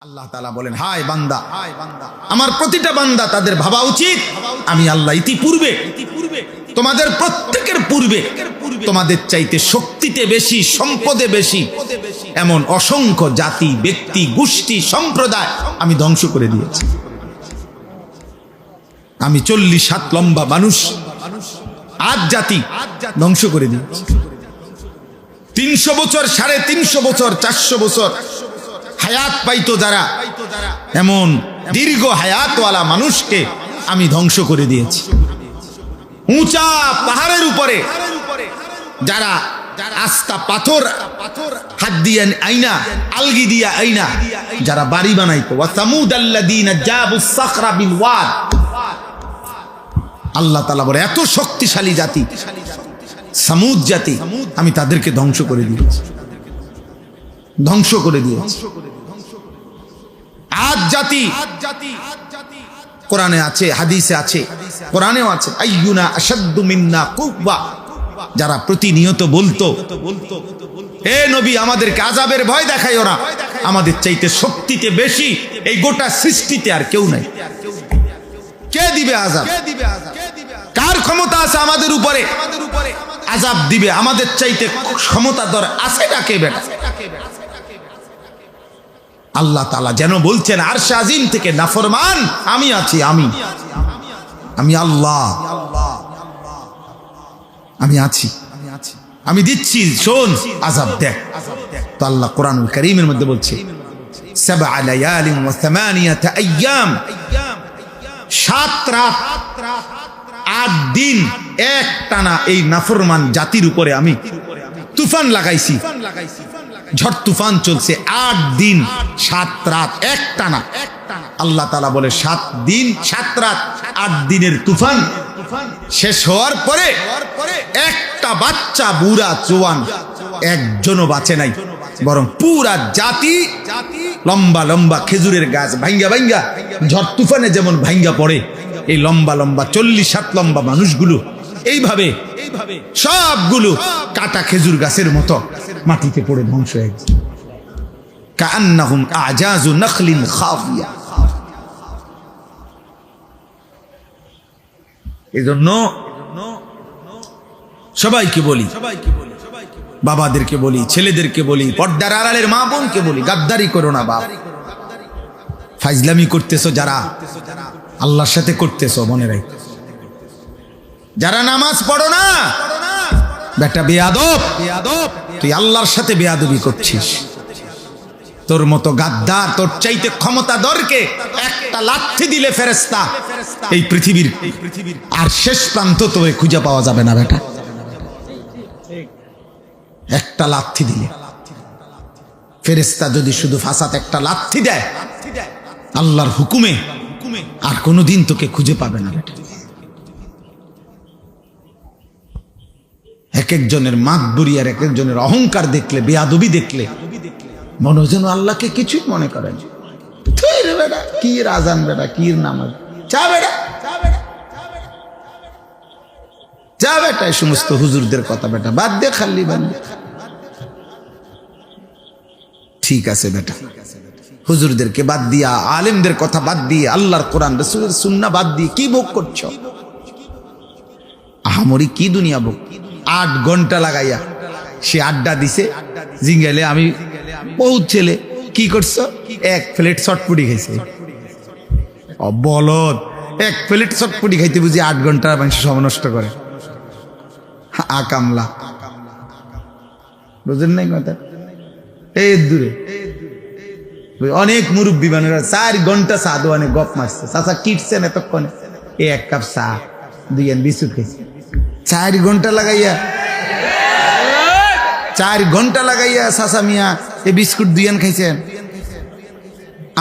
আল্লাহ তাআলা বলেন, হায় বান্দা, আমার প্রতিটা বান্দা তাদের ভাবা উচিত আমি আল্লাহ ইতিপূর্বে তোমাদের প্রত্যেকের পূর্বে তোমাদের চাইতে শক্তিতে বেশি, সম্পদে বেশি এমন অসংখ্য জাতি, ব্যক্তি, গোষ্ঠী, সম্প্রদায় আমি ধ্বংস করে দিয়েছি। আমি 40 হাত লম্বা মানুষ, 8 জাতি ধ্বংস করে দিয়েছি। 300 বছর, 350 বছর, 400 বছর হায়াত পাইতো যারা, এমন দীর্ঘ হায়াতওয়ালা মানুষকে আমি ধ্বংস করে দিয়েছি। উঁচা পাহাড়ের উপরে যারা আস্তা পাথর হাত দিয়ে আইনা, আলগি দিয়া আইনা যারা বাড়ি বানাইতো, ওয়া সামুদাল্লাযীনা জাবুস সাখরা বিল ওয়াদ, আল্লাহ তাআলা বলে এত শক্তিশালী জাতি সামুদ জাতি, আমি তাদেরকে ধ্বংস করে দিয়েছি, ধ্বংস করে দিয়েছি। আদ জাতি কোরআনে আছে, হাদিসে আছে, কোরআনেও আছে, আইয়ুনা আশাদ্দু মিন্না কুওয়া, যারা প্রতিনিয়ত বলতো, হে নবী আমাদেরকে আযাবের ভয় দেখাইও না, আমাদের চাইতে শক্তিতে বেশি এই গোটা সৃষ্টিতে আর কেউ নাই। কে দিবে আযাব? কার ক্ষমতা আছে আমাদের উপরে আযাব দিবে? আমাদের চাইতে ক্ষমতাধর আছে ডাকে বেটা। আল্লাহ তাআলা যেন বলছেন আরশ আজিম থেকে, নাফরমান আমি আছি, আমি আল্লাহ, আমি আছি, আমি দিচ্ছি, শোন আযাব দেখ। তো আল্লাহ কোরআনুল কারীমের মধ্যে বলছে, 7 লায়ালিন ওয়া 8 আইয়াম, 7 রাত 8 দিন এক টানা এই নাফরমান জাতির উপরে আমি তুফান লাগাইছি, ঝড় তুফান চলছে 8 দিন 7 রাত এক টানা। আল্লাহ তাআলা বলে 7 দিন 7 রাত 8 দিনের তুফান শেষ হওয়ার পরে একটা বাচ্চা, বুড়া, জওয়ান একজনও বাঁচে নাই, বরং পুরা জাতি লম্বা লম্বা খেজুরের গাছ ভাঙ্গা ভাঙ্গা ঝড় তুফানে যেমন ভাঙ্গা পড়ে, এই লম্বা লম্বা 40 হাত লম্বা মানুষগুলো এইভাবে সবগুলো কাটা খেজুর গাছের মতো মাটিতে পড়ে ধ্বংস হয়ে গেছে। কাআন্নাহুম আজাযু নাখলিন খাফিয়া। এজন্য সবাইকে বলি, বাবাদেরকে বলি, ছেলেদেরকে বলি, পর্দার আড়ালের মা বোনকে বলি, গাদ্দারি করো না বাপ। ফাইজলামি করতেছো যারা, আল্লাহর সাথে করতেছো, মনে রাখো। যারা নামাজ পড়ো না বেটা বেয়াদব, তুই আল্লাহর সাথে বেয়াদবি করছিস। তোর মতো গাদ্দার, তোর চাইতে ক্ষমতাধরকে একটা লাথি দিলে ফেরেশতা এই পৃথিবীর আর শেষ প্রান্ত তোরে খুঁজে পাওয়া যাবে না বেটা। একটা লাথি দিলে ফেরেশতা যদি শুধু ফাসাত একটা লাথি দেয় আল্লাহর হুকুমে, আর কোনোদিন তোকে খুঁজে পাবে না বেটা। এক একজনের মাতবুরি আর এক একজনের অহংকার দেখলে, বেয়াদবি দেখলে মনে যেন আল্লাহকে কিছুই মনে করেন। বেটা কি আজান, বেটা কি নামাজ, চা বেটা, যা বেটা, এই সমস্ত হুজুরদের কথা বেটা বাদ দে, খালি বাদ। ঠিক আছে বেটা, হুজুরদেরকে বাদ দিয়া, আলেমদের কথা বাদ দিয়ে, আল্লাহর কোরআন রাসূলের সুন্নাহ বাদ দিয়ে কি ভোগ করছো? আহামরি কি দুনিয়া ভোগ? 8 ঘন্টা লাগাইয়া সে আড্ডা দিছে জিঙ্গাইলে। আমি বহুত ছেলে কি করছো? 1 প্লেট চটপুটি খাইছে। বলদ, 1 প্লেট চটপুটি খাইতে বুঝি 8 ঘন্টা মানুষ সময় নষ্ট করে। আকামলা, বুঝেন নাই কথা? এই দূরে অনেক মুরব্বী মানুষরা 4 ঘন্টা চা দোয়ানে গপ মারছে। চাচা কিটছেন এতক্ষণে? 1 কাপ চা, 2 বিস্কুট খাইছে। 4 ঘন্টা লাগাইয়া, 4 ঘন্টা লাগাইয়া চাচা মিয়া এই বিস্কুট 2 খাইছেন।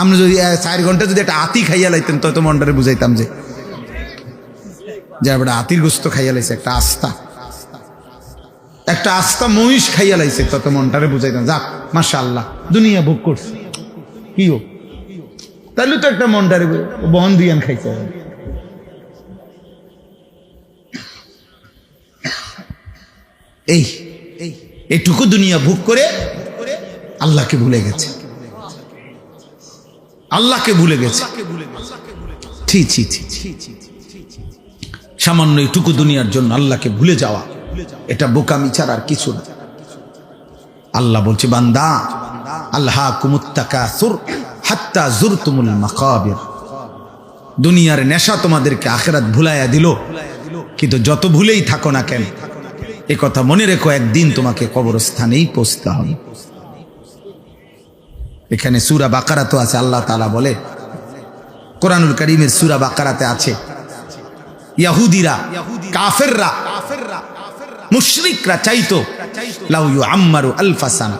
আমরা যদি 4 ঘন্টা যদি একটা আতি খাইয়া লাইতেন তো মনটারে বুঝাইতাম যে বেটা আতির গোস্ত খাইয়া লাইছে, একটা আস্তা মহিষ খাইয়া লাইছে, তত মনটারে বুঝাইতাম যাক মাশাআল্লাহ দুনিয়া ভোগ করছে। কি হোক তাহলে তো একটা মনটারে বহন 2 খাইছে। এইটুকু দুনিয়া ভোগ করে আল্লাহকে ভুলে গেছে। আল্লাহকে ভুলে গেছে। ছি ছি ছি, সামান্য এইটুকু দুনিয়ার জন্য আল্লাহকে ভুলে যাওয়া, এটা বোকামি ছাড়া আর কিছু না। আল্লাহ বলছে, বান্দা আল্লাহকুমুত তাকাসুর হাত্তা যুরতুমুল মাকাবির, দুনিয়ার নেশা তোমাদেরকে আখিরাত ভুলাইয়া দিল, কিন্তু যত ভুলেই থাকো না কেন এ কথা মনে রেখো, একদিন তোমাকে কবরস্থানেই পৌঁছতে হবে। এখানে সূরা বাকারা তো আছে, আল্লাহ তাআলা বলে, কোরআনুল কারীমের সূরা বাকারাতে আছে, ইহুদিরা কাফেররা মুশরিকরা চাইতো লাউ ইউআম্মারু আলফা সানা,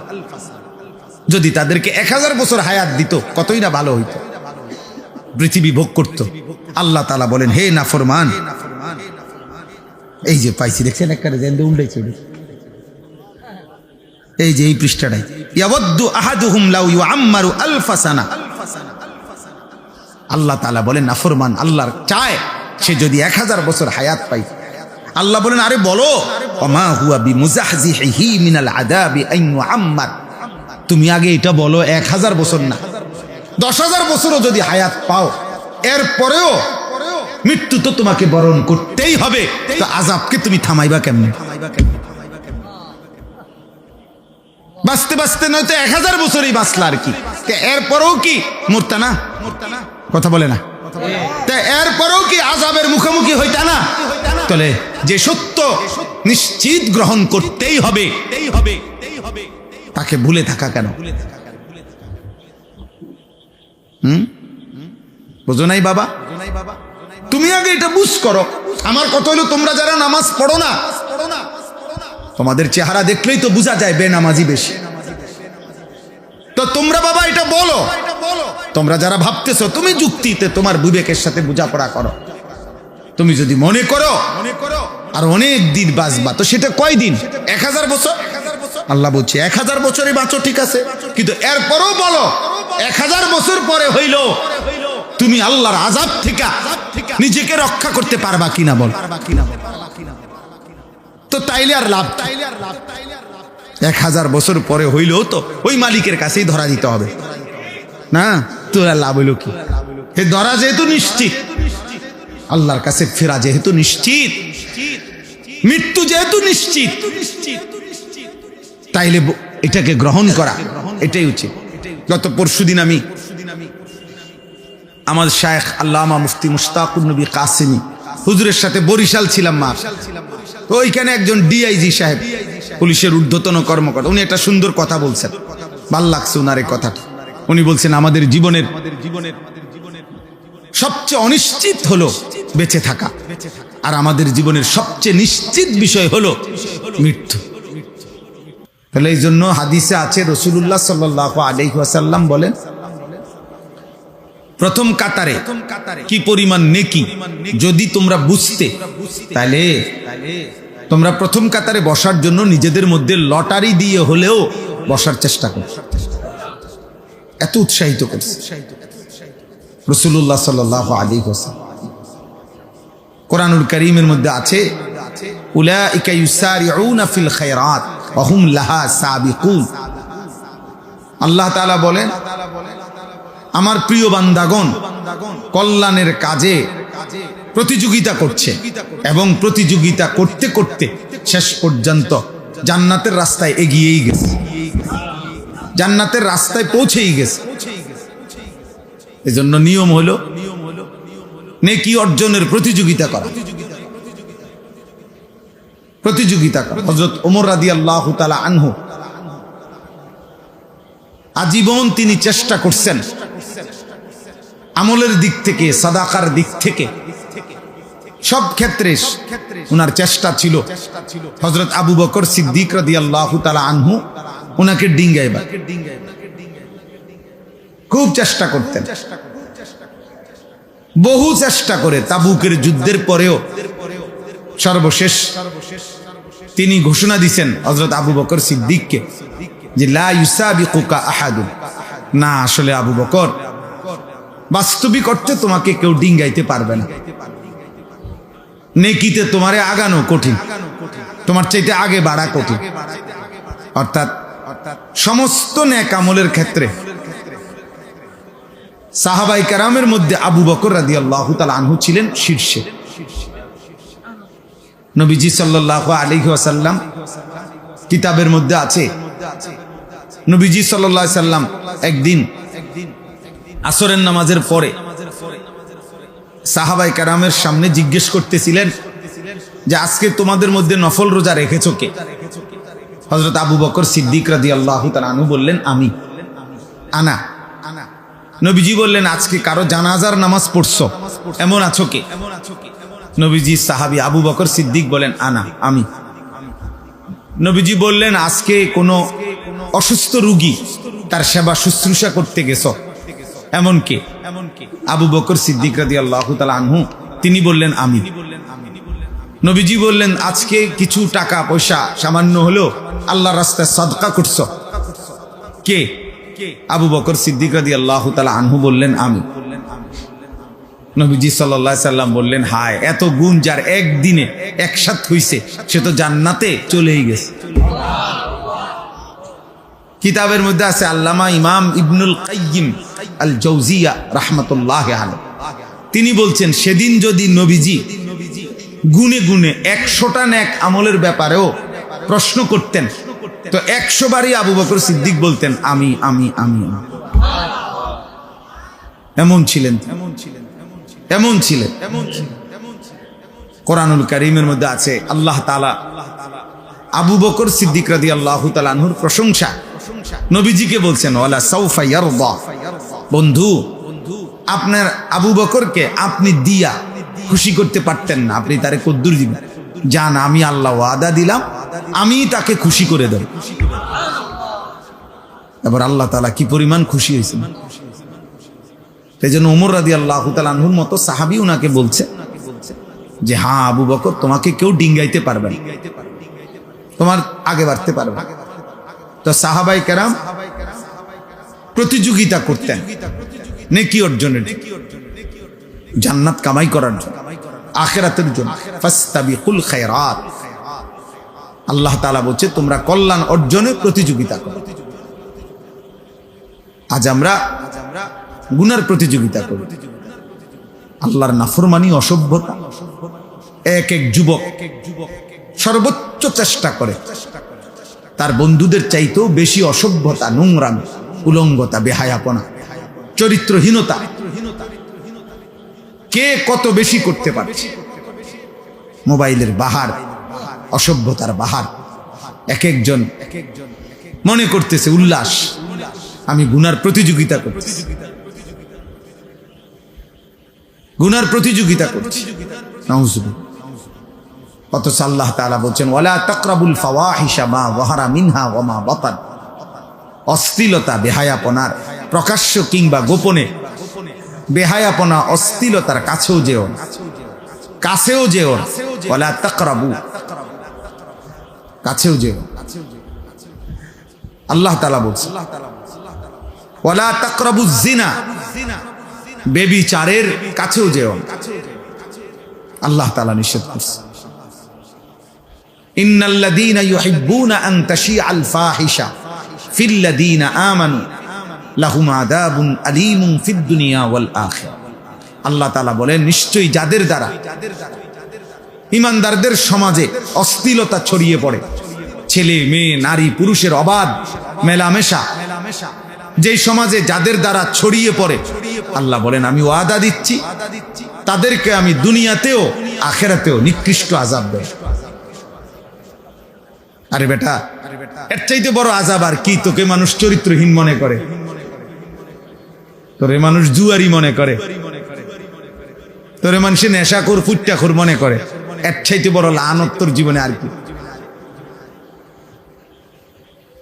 যদি তাদেরকে 1000 বছর হায়াত দিত কতই না ভালো হইতো, পৃথিবী ভোগ করত। আল্লাহ তাআলা বলেন, হে নাফরমান, এই যে পাইছি দেখছেন একটা জেন্দে উল্টাইছে, এই যে এই পৃষ্ঠাটাই, ইয়াওয়াদ্দু আহাদুহুম লাউ ইউআম্মারু আলফা সানা। আল্লাহ তাআলা বলেন নাফরমান আল্লাহর চায় সে যদি 1000 বছর হায়াত পাই। আল্লাহ বলেন, আরে বলো, ওমা হুয়া বিমুজাহজিহি মিনাল আযাবি আন ইউআম্মার, তুমি আগে এটা বলো 1000 বছর না 10,000 বছরও যদি হায়াত পাও, এরপরেও মৃত্যু তো তোমাকে বরণ করতেই হবে, তো আযাবকে তুমি থামাইবা কেমনে? বাঁচতে বাঁচতে নয়তো 1000 বছরই বাঁচলা আর কি, এরপরেও কি মরতা না? কথা বলে না, এরপরেও কি আযাবের মুখোমুখি হইতা না? তাহলে যে সত্য নিশ্চিত গ্রহণ করতেই হবে, তাকে ভুলে থাকা কেন? বুঝো নাই বাবা? তুমি আগে এটা বুঝ করো। আমার কথা হলো, তোমরা যারা নামাজ পড়ো না, তোমাদের চেহারা দেখলেই তো বোঝা যায় বেনামাজি বেশি। তো তোমরা বাবা এটা বলো, তোমরা যারা ভাবতেছো তুমি যুক্তিতে তোমার বিবেকের সাথে বোঝাপড়া করো, তুমি যদি মনে করো আর অনেক দিন বাঁচবা, তো সেটা কয়দিন? 1000 বছর? আল্লাহ বলছে 1000 বছরে বাঁচো, ঠিক আছে, কিন্তু এরপরও বলো 1000 বছর পরে হইল তুমি আল্লাহর আযাব থেকে নিজেকে রক্ষা করতে পারবা কিনা বল। তো তাইলে আর লাভ, 1000 বছর পরে হইলেও তো ওই মালিকের কাছেই ধরা দিতে হবে না, তোর লাভ হইল কি? হে ধরা যেহেতু নিশ্চিত, আল্লাহর কাছে ফেরা যেহেতু নিশ্চিত, মৃত্যু যেহেতু নিশ্চিত, তাইলে এটাকে গ্রহণ করা এটাই উচিত। গত পরশুদিন আমি আমার শায়েখ আল্লামা মুফতি মুশতাকুর নবী কাসেমি হুজুরের সাথে বরিশাল ছিলাম। মা তো ওইখানে একজন ডিআইজি সাহেব, পুলিশের ঊর্ধ্বতন কর্মকর্তা, উনি একটা সুন্দর কথা বলছেন, ভাল লাগছে ওনার এই কথাটা। উনি বলছেন, আমাদের জীবনের সবচেয়ে অনিশ্চিত হলো বেঁচে থাকা, আর আমাদের জীবনের সবচেয়ে নিশ্চিত বিষয় হলো মৃত্যু। তাহলে এই জন্য হাদিসে আছে, রাসূলুল্লাহ সাল্লাল্লাহু আলাইহি ওয়াসাল্লাম বলেন, প্রথম কাতারে কি পরিমাণ নেকি যদি তোমরা বুঝতে, তাহলে তোমরা প্রথম কাতারে বসার জন্য নিজেদের মধ্যে লটারি দিয়ে হলেও বসার চেষ্টা করো। এত উৎসাহিত করছে রাসূলুল্লাহ সাল্লাল্লাহু আলাইহি ওয়াসাল্লাম। কোরআনুল কারীমের মধ্যে আছে, উলাইকা ইউসারিউনা ফিল খায়রাত ওয়া হুম লাহা সাবিকুন। আল্লাহ তাআলা বলেন, আমার প্রিয় বান্দাগণ কল্যাণের কাজে প্রতিযোগিতা করছে এবং প্রতিযোগিতা করতে করতে শেষ পর্যন্ত জান্নাতের রাস্তায় এগিয়েই গেছে, জান্নাতের রাস্তায় পৌঁছেই গেছে। এজন্য নিয়ম হলো নেকি অর্জনের প্রতিযোগিতা করা, প্রতিযোগিতা করা। হযরত ওমর রাদিয়াল্লাহু তাআলা আনহু আজীবন তিনি চেষ্টা করছেন আমলের দিক থেকে, সাদাকার দিক থেকে, সব ক্ষেত্রে ওনার চেষ্টা ছিল হযরত আবু বকর সিদ্দিক রাদিয়াল্লাহু তাআলা আনহু ওনাকে ডিঙ্গাইবা, খুব চেষ্টা করতেন। বহু চেষ্টা করে তাবুকের যুদ্ধের পরেও সর্বশেষ তিনি ঘোষণা দিয়েছেন হযরত আবু বকর সিদ্দিককে যে লা ইউসাবিকুকা আহাদুন, না আসলে আবু বকর, বাস্তবিক অর্থে তোমাকে কেউ ডিঙ্গাইতে পারবে না, নেকিতে তোমারে আগানো কঠিন, তোমার চাইতে আগে বাড়া কঠিন। অর্থাৎ সমস্ত নেক আমলের ক্ষেত্রে সাহাবায়ে কেরামের মধ্যে আবু বকর রাদিয়াল্লাহু তাআলা আনহু ছিলেন শীর্ষে। নবীজি সাল্লাল্লাহু আলাইহি ওয়াসাল্লাম কিতাবের মধ্যে আছে, নবীজি সাল্লাল্লাহু আলাইহি সাল্লাম একদিন আসরের নামাজের পরে সাহাবায়ে কেরামের সামনে জিজ্ঞেস করতেছিলেন যে আজকে তোমাদের মধ্যে নফল রোজা রেখেছো কে? হযরত আবু বকর সিদ্দিক রাদিয়াল্লাহু তাআলা আনহু বললেন আমি, আনা। নবীজি বললেন আজকে কারো জানাজার নামাজ পড়ছো এমন আছো কে? নবীজি সাহাবী আবু বকর সিদ্দিক বলেন আনা, আমি। নবীজি বললেন আজকে কোনো অসুস্থ রোগী তার সেবা শুশ্রূষা করতে গেছো এমন কে? আবু বকর সিদ্দিক রাদিয়াল্লাহু তাআলা আনহু তিনি বললেন আমি। নবীজি বললেন আজকে কিছু টাকা পয়সা সামান্য হলেও আল্লাহর রাস্তায় সাদকা করছো কে? আবু বকর সিদ্দিক রাদিয়াল্লাহু তাআলা আনহু বললেন আমি। নবীজি সাল্লাল্লাহু আলাইহি সাল্লাম বললেন হায়, এত গুণ যার একদিনে একসাথ হইছে সে তো জান্নাতে চলেই গেছে। কিতাবের মধ্যে আছে আল্লামা ইমাম ইবনুল কাইয়িম আল জাওজিয়া রাহমাতুল্লাহি আলাইহি তিনি বলছেন সেদিন যদি নবীজি গুনে গুনে 100টা নেক আমলের ব্যাপারেও প্রশ্ন করতেন তো 100 বারই আবু বকর সিদ্দিক বলতেন আমি আমি আমি। এমন ছিলেন, এমন ছিলেন। কোরআনুল কারীমের মধ্যে আছে আল্লাহ তাআলা আবু বকর সিদ্দিক রাদিয়াল্লাহু তাআলা আনহুর প্রশংসা নবীজিকে বলছেন ওয়ালা সাউফা ইয়ারদা, বন্ধু আপনার আবু বকরকে আপনি দিয়া খুশি করতে পারতেন না, আপনি তারে কদ্দুর দিবেন? জান আমি আল্লাহ ওয়াদা দিলাম আমি তাকে খুশি করে দেব। এবার আল্লাহ তাআলা কি পরিমাণ খুশি হয়েছেন। সেই জন্য ওমর রাদিয়াল্লাহু তাআলা আনহুর মতো সাহাবী উনাকে বলছে যে হ্যাঁ আবু বকর তোমাকে কেউ ডিঙ্গাইতে পারবে না, তোমার আগে বাড়তে পারবে না। তো সাহাবায়ে কেরাম প্রতিযোগিতা করতেন নেকি অর্জনের, জান্নাত কামাই করার জন্য, আখিরাতের জন্য। ফাস্তাবিকুল খায়রাত, আল্লাহ তাআলা বলছে তোমরা কল্যাণ অর্জনে প্রতিযোগিতা করো। আজ আমরা গুনার প্রতিযোগিতা করি, আল্লাহর নাফরমানি, অসভ্যতা। এক এক যুবক সর্বোচ্চ চেষ্টা করে তার বন্ধুদের চাইতেও বেশি অসভ্যতা, নোংরামি, উলঙ্গতা, বেহায়াপনা, চরিত্রহীনতা কে কত বেশি করতে পারছে। মোবাইলের বাহার, অসভ্যতার বাহার। এক একজন মনে করতেছে উল্লাস, আমি গুনার প্রতিযোগিতা করছি, গুনার প্রতিযোগিতা করছি। নাউজুবিল্লাহ। অথচ আল্লাহ তাআলা বলছেন ওয়ালা তাকরাবুল ফাওয়াহিশা মা যাহারা মিনহা ওয়া মা বাতান, অশ্লীলতা, বেহায়াপনার প্রকাশ্য কিংবা গোপনে বেহায়াপনা, অশ্লীলতার কাছেও যেও না, কাছেও যেও না। ওয়ালা তাকরাবু, কাছেও যেও। আল্লাহ তাআলা বলছেন ওয়ালা তাকরাবুজ জিনা, বেবিচারের কাছেও যেও না। আল্লাহ তাআলা নিষেধ করছে ইন্নাল্লাযীনা ইউহিব্বুনা আন তাশিআল ফাহিশা ফিল্লাযীনা আমানু লাহুম আযাবুন আলীমুন ফিদ দুনিয়া ওয়াল আখিরা। আল্লাহ তাআলা বলেন নিশ্চয়ই যাদের দ্বারা ঈমানদারদের সমাজে অশ্লীলতা ছড়িয়ে পড়ে, ছেলে মেয়ে নারী পুরুষের অবাধ মেলামেশা, যেই সমাজে যাদের দ্বারা ছড়িয়ে পড়ে, আল্লাহ বলেন আমি ওয়াদা দিচ্ছি তাদেরকে আমি দুনিয়াতেও আখিরাতেও নিকৃষ্ট আযাব দেব। আরে বেটা, এর চাইতে বড় আযাব আর কি? তোকে মানুষ চরিত্রহীন মনে করে, তোরে মানুষ জুয়ারি মনে করে, তোরে মানুষে নেশাখোর ফুট্টাখোর মনে করে। এর চাইতে বড় লানত তোর জীবনে আর কি?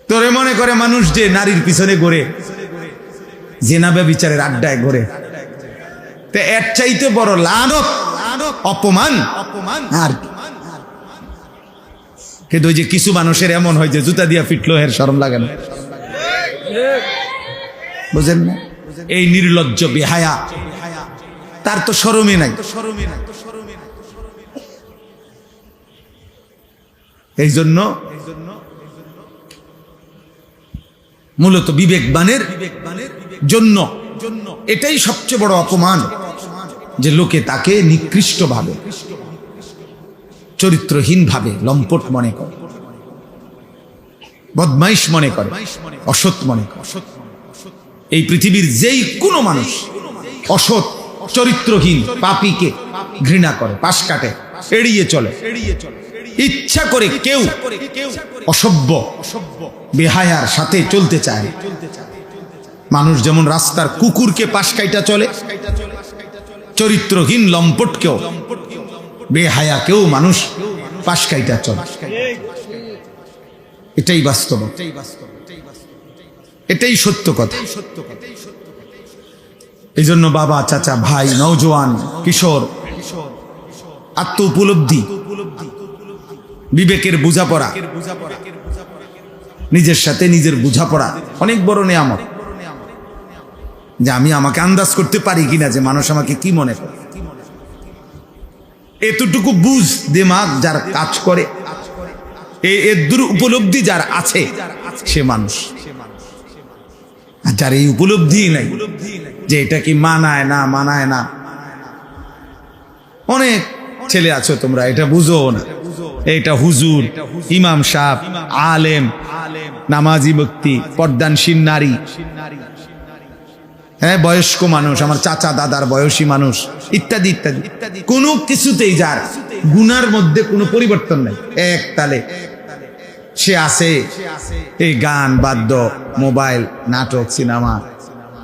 তোরে মনে করে মানুষ যে নারীর পিছনে ঘোরে, জিনা ব্যভিচারের আড্ডায় ঘোরে, তো এর চাইতে বড় লানত, অপমান আর কি? কিন্তু ওই যে কিছু মানুষের এমন হয় যে জুতা দিয়া পিটলো এর শরম লাগে না, বুঝেন না? এই নির্লজ্জ বেহায়া, তার তো শরমই নাই। এই জন্য মূলত বিবেকবানের জন্য এটাই সবচেয়ে বড় অপমান, যে লোকে তাকে নিকৃষ্ট ভাবে, চরিত্রহীন ভাবে, লম্পট মনে করে, বদমাইশ মনে করে, অসৎ মনে করে। এই পৃথিবীর যেই কোনো মানুষ অসৎ, চরিত্রহীন, পাপীকে ঘৃণা করে, পাশ কাটে, এড়িয়ে চলে। ইচ্ছা করে কেউ অসভ্য, বেহায়ার সাথে চলতে চায়। মানুষ যেমন রাস্তার কুকুরকে পাশ কাইটা চলে, চরিত্রহীন লম্পটকেও, বেহায়াকেও মানুষ পাশ কাইটা চলে। এটাই বাস্তব, এটাই সত্য কথা। এই জন্য বাবা, চাচা, ভাই, নওজোয়ান, কিশোর, আত্ম উপলব্ধি, বিবেকের বোঝাপড়া, নিজের সাথে নিজের বোঝাপড়া অনেক বড় নেয়ামত। যে আমি আমাকে আন্দাজ করতে পারি কিনা যে মানুষ আমাকে কি মনে করে, এতটুকু বুঝ দিমাগ যার কাজ করে, এর দূর উপলব্ধি যার আছে, সে মানুষ। আর যার এই উপলব্ধি নাই, যে এটা কি মানায় না মানায় না, অনেক ছেলে আছো তোমরা এটা বুঝো না, এটা হুজুর, ইমাম সাহেব, আলেম, নামাজি ব্যক্তি, পর্দানশীল নারী, হ্যাঁ, বয়স্ক মানুষ, আমার চাচা দাদার বয়সী মানুষ, ইত্যাদি ইত্যাদি, কোনো কিছুতেই যার গুনার মধ্যে কোনো পরিবর্তন নেই, এক তালে সে আছে এই গান, বাদ্য, মোবাইল, নাটক, সিনেমা,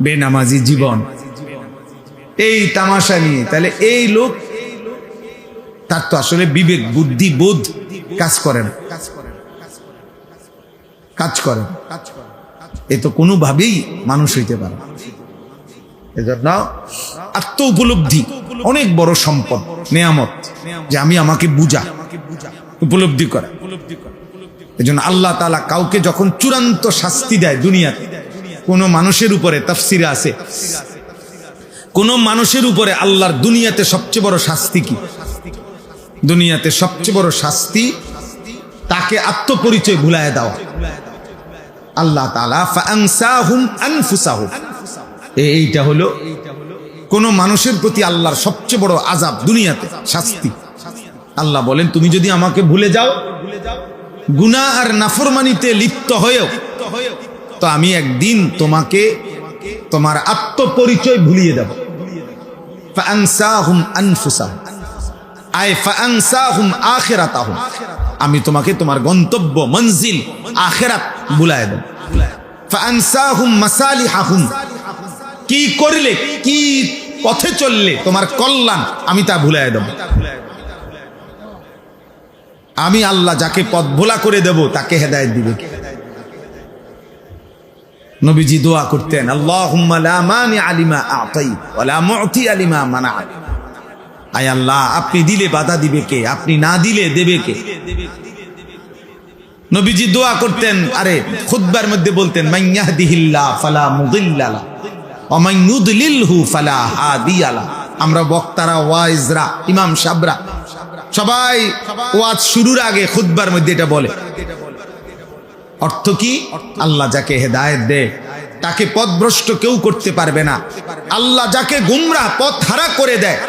বেনামাজি জীবন, এই তামাশা নিয়ে, তাহলে এই লোক, তার তো আসলে বিবেক, বুদ্ধি, বোধ কাজ করে না, কাজ করে। এ তো কোনোভাবেই মানুষ হইতে পারে। এজন্য আত্ম উপলব্ধি অনেক বড় সম্পদ, নেয়ামত, যে আমি আমাকে বুঝা, উপলব্ধি করা। এজন্য আল্লাহ তাআলা কাউকে যখন চূড়ান্ত শাস্তি দেয় দুনিয়াতে, কোন মানুষের উপরে, তাফসিরে আছে, কোন মানুষের উপরে আল্লাহর দুনিয়াতে সবচেয়ে বড় শাস্তি কি? দুনিয়াতে সবচেয়ে বড় শাস্তি তাকে আত্মপরিচয় ভুলায় দেওয়া। আল্লাহ তাআলা ফাআনসাহুম আনফুসাহুম, এইটা হলো কোন মানুষের প্রতি আল্লাহর সবচেয়ে বড় আযাব, দুনিয়াতে শাস্তি। আল্লাহ বলেন, তুমি যদি আমাকে ভুলে যাও, গুনাহ আর নাফরমানিতে লিপ্ত হয়েও, তো আমি একদিন তোমাকে তোমার আত্মপরিচয় ভুলিয়ে দেব। ফাআনসাহুম আনফুসাহুম আই ফাআনসাহুম আখিরাতাহুম, আমি তোমাকে তোমার গন্তব্য, মঞ্জিল, আখিরাত ভুলায় দেব। ফাআনসাহুম মাসালিহাহুম, কি করলে, কি পথে চললে তোমার কল্যাণ, আমি তা ভুলায় দেব। আমি আল্লাহ যাকে পথ ভোলা করে দেব, তাকে হেদায়েত দিবে। নবীজি দোয়া করতেন, আল্লাহুম্মা লা মানিআ লিমা আ'তাইত ওয়া লা মু'তিয়া লিমা মানা'ত। আয় আল্লাহ, আপনি দিলে বাধা দিবে কে, আপনি না দিলে দেবে কে? নবীজি দোয়া করতেন, আরে খুতবার মধ্যে বলতেন, মান ইয়াহদিহিল্লাহ ফালা মুদিল্লা লাহু ওয়া মান ইউদ্লিলহু ফালা হাদিয়া লাহু। আমরা বক্তারা, ওয়াইজরা, ইমাম সাহেবরা সবাই ওয়াজ শুরুর আগে খুতবার মধ্যে এটা বলে। অর্থ কি? আল্লাহ যাকে হেদায়েত দেয় তাকে পথভ্রষ্ট কেউ করতে পারবে না। আল্লাহ যাকে গুমরাহ, পথ হারা করে দেয়,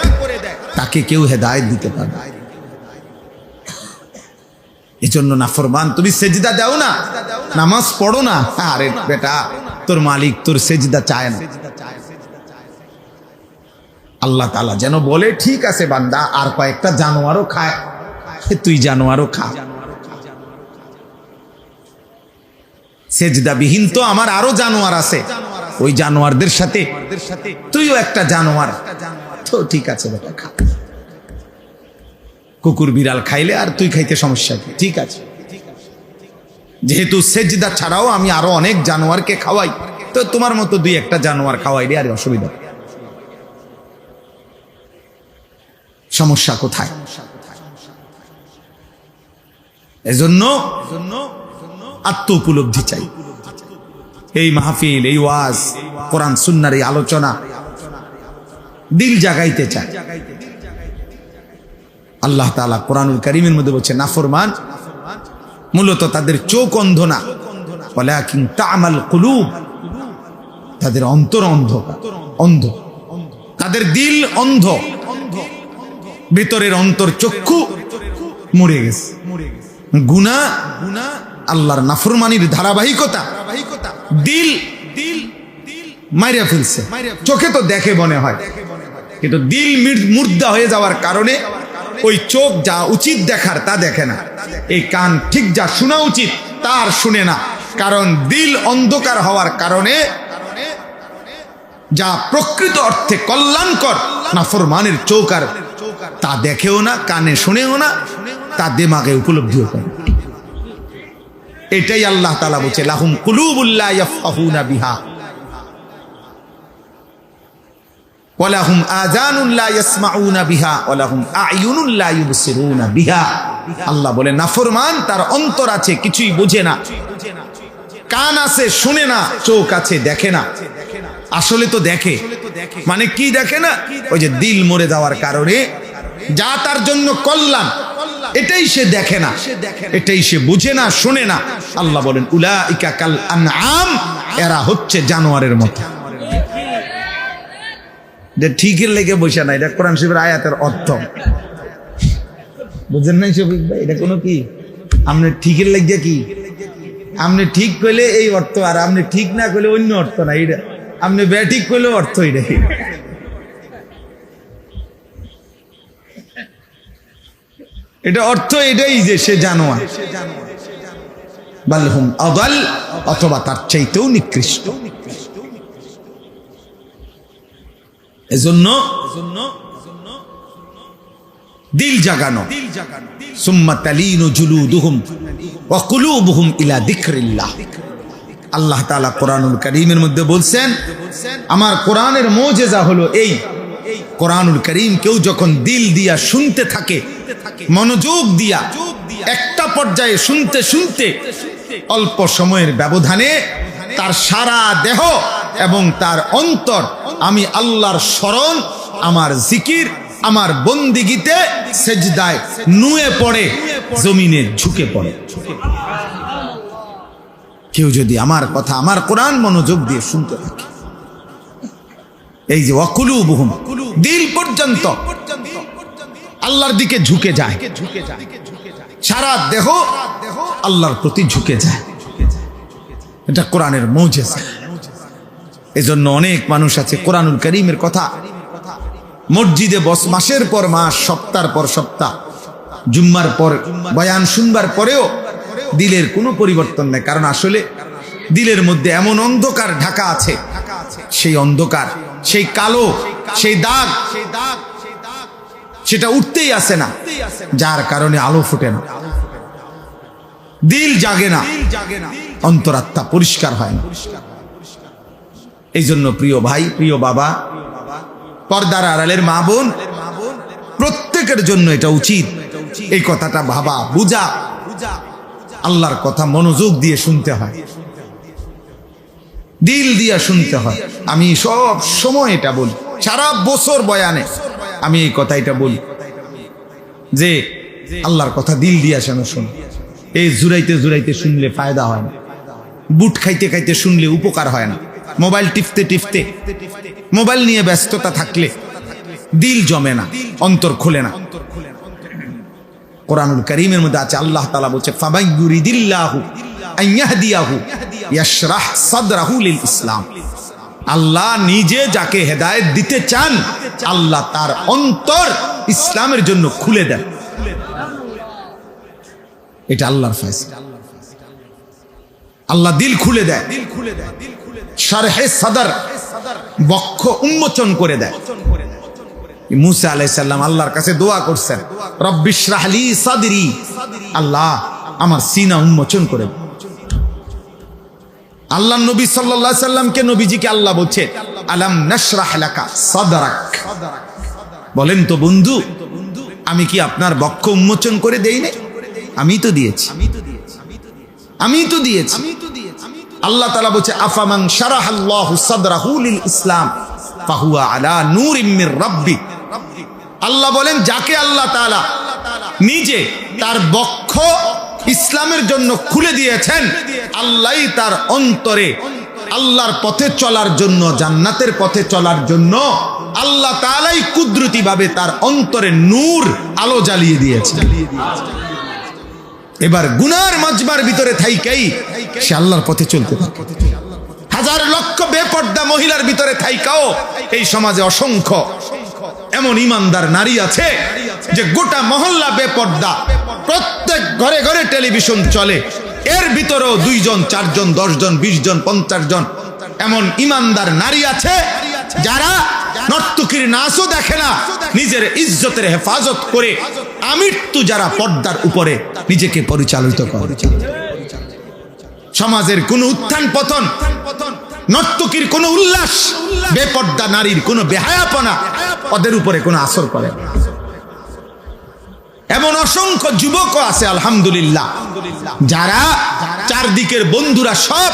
তাকে কেউ হেদায়েত দিতে পারবে না। এজন্য নাফরমান, তুমি সেজদা দাও না, নামাজ পড়ো না, আরে বেটা, তোর মালিক তোর সেজদা চায় না। আল্লাহ তাআলা যেন বলে, ঠিক আছে বান্দা, আর কয়েকটা জানোয়ারও খায়, তুই জানোয়ারও খা। সেজদাবিহীন তো আমার আরো জানোয়ার আছে, ওই জানোয়ারদের সাথে তুইও একটা জানোয়ার, তো ঠিক আছে বেটা, খা। কুকুর বিড়াল খাইলে আর তুই খাইতে সমস্যা কি? ঠিক আছে, যেহেতু সেজদা ছাড়াও আমি আরো অনেক জানোয়ারকে খাওয়াই, তো তোমার মতো দুই একটা জানোয়ার খাওয়াইলে আর অসুবিধা, সমস্যা কোথায়? এজন্য আত্ম উপলব্ধি চাই। এই মাহফিল, এই ওয়াজ, কোরআন সুন্নাহর এই আলোচনা দিল জাগাইতে চায়। আল্লাহ তাআলা কোরআনুল কারীমের মধ্যে বলছে, নাফরমান মূলত তাদের চোখ অন্ধ না, ওয়ালাকিন তা'মাল কুলুব, তাদের অন্তর অন্ধকার, অন্ধ, তাদের দিল অন্ধ, ভিতরের অন্তর চক্ষু মরে গেছে। গুনাহ, আল্লাহর নাফরমানির ধারাবাহিকতা দিল মাইরা ফেলছে। চোখে তো দেখে মনে হয়, কিন্তু দিল মুর্দা হয়ে যাওয়ার কারণে ওই চোখ যা উচিত দেখার তা দেখে না, এই কান ঠিক যা শোনা উচিত তা আর শুনে না। কারণ দিল অন্ধকার হওয়ার কারণে যা প্রকৃত অর্থে কল্যাণকর নাফরমানের চোখ আর তা দেখেও না, কানে শুনেও না, তা দিমাগে উপলব্ধিও করে। এটাই আল্লাহ তাআলা বলছে লাহুম কুলুবুল লা ইয়াফকাহুনা বিহা ওয়া লাহুম আযানুন লা ইয়াসমাউনা বিহা ওয়া লাহুম আ'য়ুনুন লা ইউবসিরুনা বিহা। আল্লাহ বলে নাফরমান তার অন্তর আছে কিছুই বোঝে না, কান আছে শুনে না, চোখ আছে দেখে না। আসলে তো দেখে, মানে কি দেখে না? ওই যে দিল মরে যাওয়ার কারণে যা তার জন্য কল্যাণ এটাই সে দেখে না, এটাই সে বুঝে না, শুনে না। আল্লাহ বলেন উলাইকা কাল আনআম, এরা হচ্ছে জানোয়ারের মতো। এটা ঠিকের লেগে বসে না, এটা কোরআন শরীফের আয়াতের অর্থ। বুঝেন নাই শফিক ভাই? এটা কোনো কি আপনি ঠিকের লেগে কি আপনি ঠিক কইলে এই অর্থ, আর আপনি ঠিক না কইলে অন্য অর্থ না। এটা আপনি ব্যাঠিক কইলে অর্থ এটাই। এটা অর্থ এটাই যে সে জানোয়ার। বালহুম আদাল, অথবা তার চাইতেও নিকৃষ্ট। এজন্য দিল জাগানো। সুম্মা তালিনু জুলুদুহুম ওয়া কুলুবুহুম ইলা যিকরিল্লাহ। আল্লাহ তাআলা কোরআনুল কারীমের মধ্যে বলছেন, আমার কোরআনের মুজিজা হলো এই, কোরআনুল কারীম কেউ যখন দিল দিয়া শুনতে থাকে, মনোযোগ দিয়া একটা পর্যায়ে শুনতে শুনতে অল্প সময়ের ব্যবধানে তার সারা দেহ এবং তার অন্তর আমি আল্লাহর স্মরণ, আমার জিকির, আমার বন্দিগিতে সেজদায় নুয়ে পড়ে, জমিনে ঝুঁকে পড়ে। কেউ যদি আমার কথা, আমার কোরআন মনোযোগ দিয়ে শুনতে থাকে, এই যে ওয়াকুলুবুহুম, দিল পর্যন্ত আল্লাহর দিকে ঝুঁকে যায়, সারা দেহ আল্লাহর প্রতি ঝুঁকে যায়। এটা কোরআনের মুজিজা। এজন্য অনেক মানুষ আছে কোরআনুল কারীমের কথা মসজিদে মাসের পর মাস, সপ্তাহের পর সপ্তাহ, জুম্মার পর বয়ান শুনবার পরেও দিলের কোনো পরিবর্তন নেই। কারণ আসলে দিলের মধ্যে এমন অন্ধকার ঢাকা আছে, সেই অন্ধকার, সেই কালো, সেই দাগ সেটা উঠতেই আসে না, যার কারণে আলো ফুটে না, দিল জাগে না, অন্তরাত্মা পরিষ্কার হয় না। এই জন্য প্রিয় ভাই, প্রিয় বাবা, পর্দার আড়ালের মা বোন, প্রত্যেকের জন্য এটা উচিত এই কথাটা ভাবা, বুঝা, আল্লাহর কথা মনোযোগ দিয়ে শুনতে হয়, দিল দিয়া শুনতে হয়। আমি সব সময় এটা বলি, সারা বছর বয়ানে আমি এই কথাটা বলি যে আল্লাহর কথা দিল দিয়া শুনুন। এই জুড়াইতে জুড়াইতে শুনলে ফায়দা হয় না, বুট খাইতে খাইতে শুনলে উপকার হয় না, মোবাইল টিপতে টিপতে, মোবাইল নিয়ে ব্যস্ততা থাকলে দিল জমে না, অন্তর খোলে না। কোরআনুল কারীমের মধ্যে আছে, আল্লাহ তাআলা বলছে ফামান ইউরিদিল্লাহু আন ইয়াহদিয়াহু ইয়াশরাহ সাদরাহু লিল ইসলাম। আল্লাহ নিজে যাকে হেদায়েত দিতে চান, আল্লাহ তার অন্তর ইসলামের জন্য খুলে দেন। এটা আল্লাহর ফয়সালা। আল্লাহ দিল খুলে দেয়, শারহে সাদর, বক্ষ উন্মোচন করে দেয়। মুসা আলাইহিস সালাম আল্লাহর কাছে দোয়া করছেন, রব্বি ইশরাহ লি সাদরি, আল্লাহ আমার সিনা উন্মোচন করে দেন। আল্লাহ নবী সাল্লাল্লাহু আলাইহি সাল্লামকে, নবীজিকে আল্লাহ বলছে আলাম নাশরাহ লাকা সাদরাক, বলেন তো বন্ধু, আমি কি আপনার বক্ষ উন্মোচন করে দেই না? আমি তো দিয়েছি, আমি তো দিয়েছি। আল্লাহ তাআলা বলছে আফামান শারাহাল্লাহু সাদরাহু লিল ইসলাম ফাহুয়া আলা নূরিম মির রাব্বি। আল্লাহ বলেন যাকে আল্লাহ তাআলা নিজে তার বক্ষ ইসলামের জন্য খুলে দিয়েছেন, আল্লাহই তার অন্তরে আল্লাহর পথে চলার জন্য, জান্নাতের পথে চলার জন্য আল্লাহ তাআলাই কুদরতি ভাবে তার অন্তরে নূর আলো জ্বালিয়ে দিয়েছে। এবার গুনার মাজবার ভিতরে থাইকাই সে আল্লাহর পথে চলতে থাকে। হাজার লক্ষ বেপর্দা মহিলার ভিতরে থাইকাও এই সমাজে অসংখ্য এমন ইমানদার নারী আছে যে গোটা মহল্লা বেপর্দা, প্রত্যেক ঘরে ঘরে টেলিভিশন চলে, এর ভিতরেও 2 জন 4 জন 10 জন 20 জন 50 জন এমন ইমানদার নারী আছে যারা নর্তকীর নাচও দেখে না, নিজের ইজ্জতের হেফাজত করে আমৃত্যু যারা পর্দার উপরে নিজেকে পরিচালিত করে। সমাজের কোনো উত্থান পতন, নর্তকীর কোনো উল্লাস, বেপর্দা নারীর কোনো বেহায়াপনা ওদের উপরে কোনো আসর করে না। এমন অসংখ্য যুবকও আছে আলহামদুলিল্লাহ যারা চারদিকের বন্ধুরা সব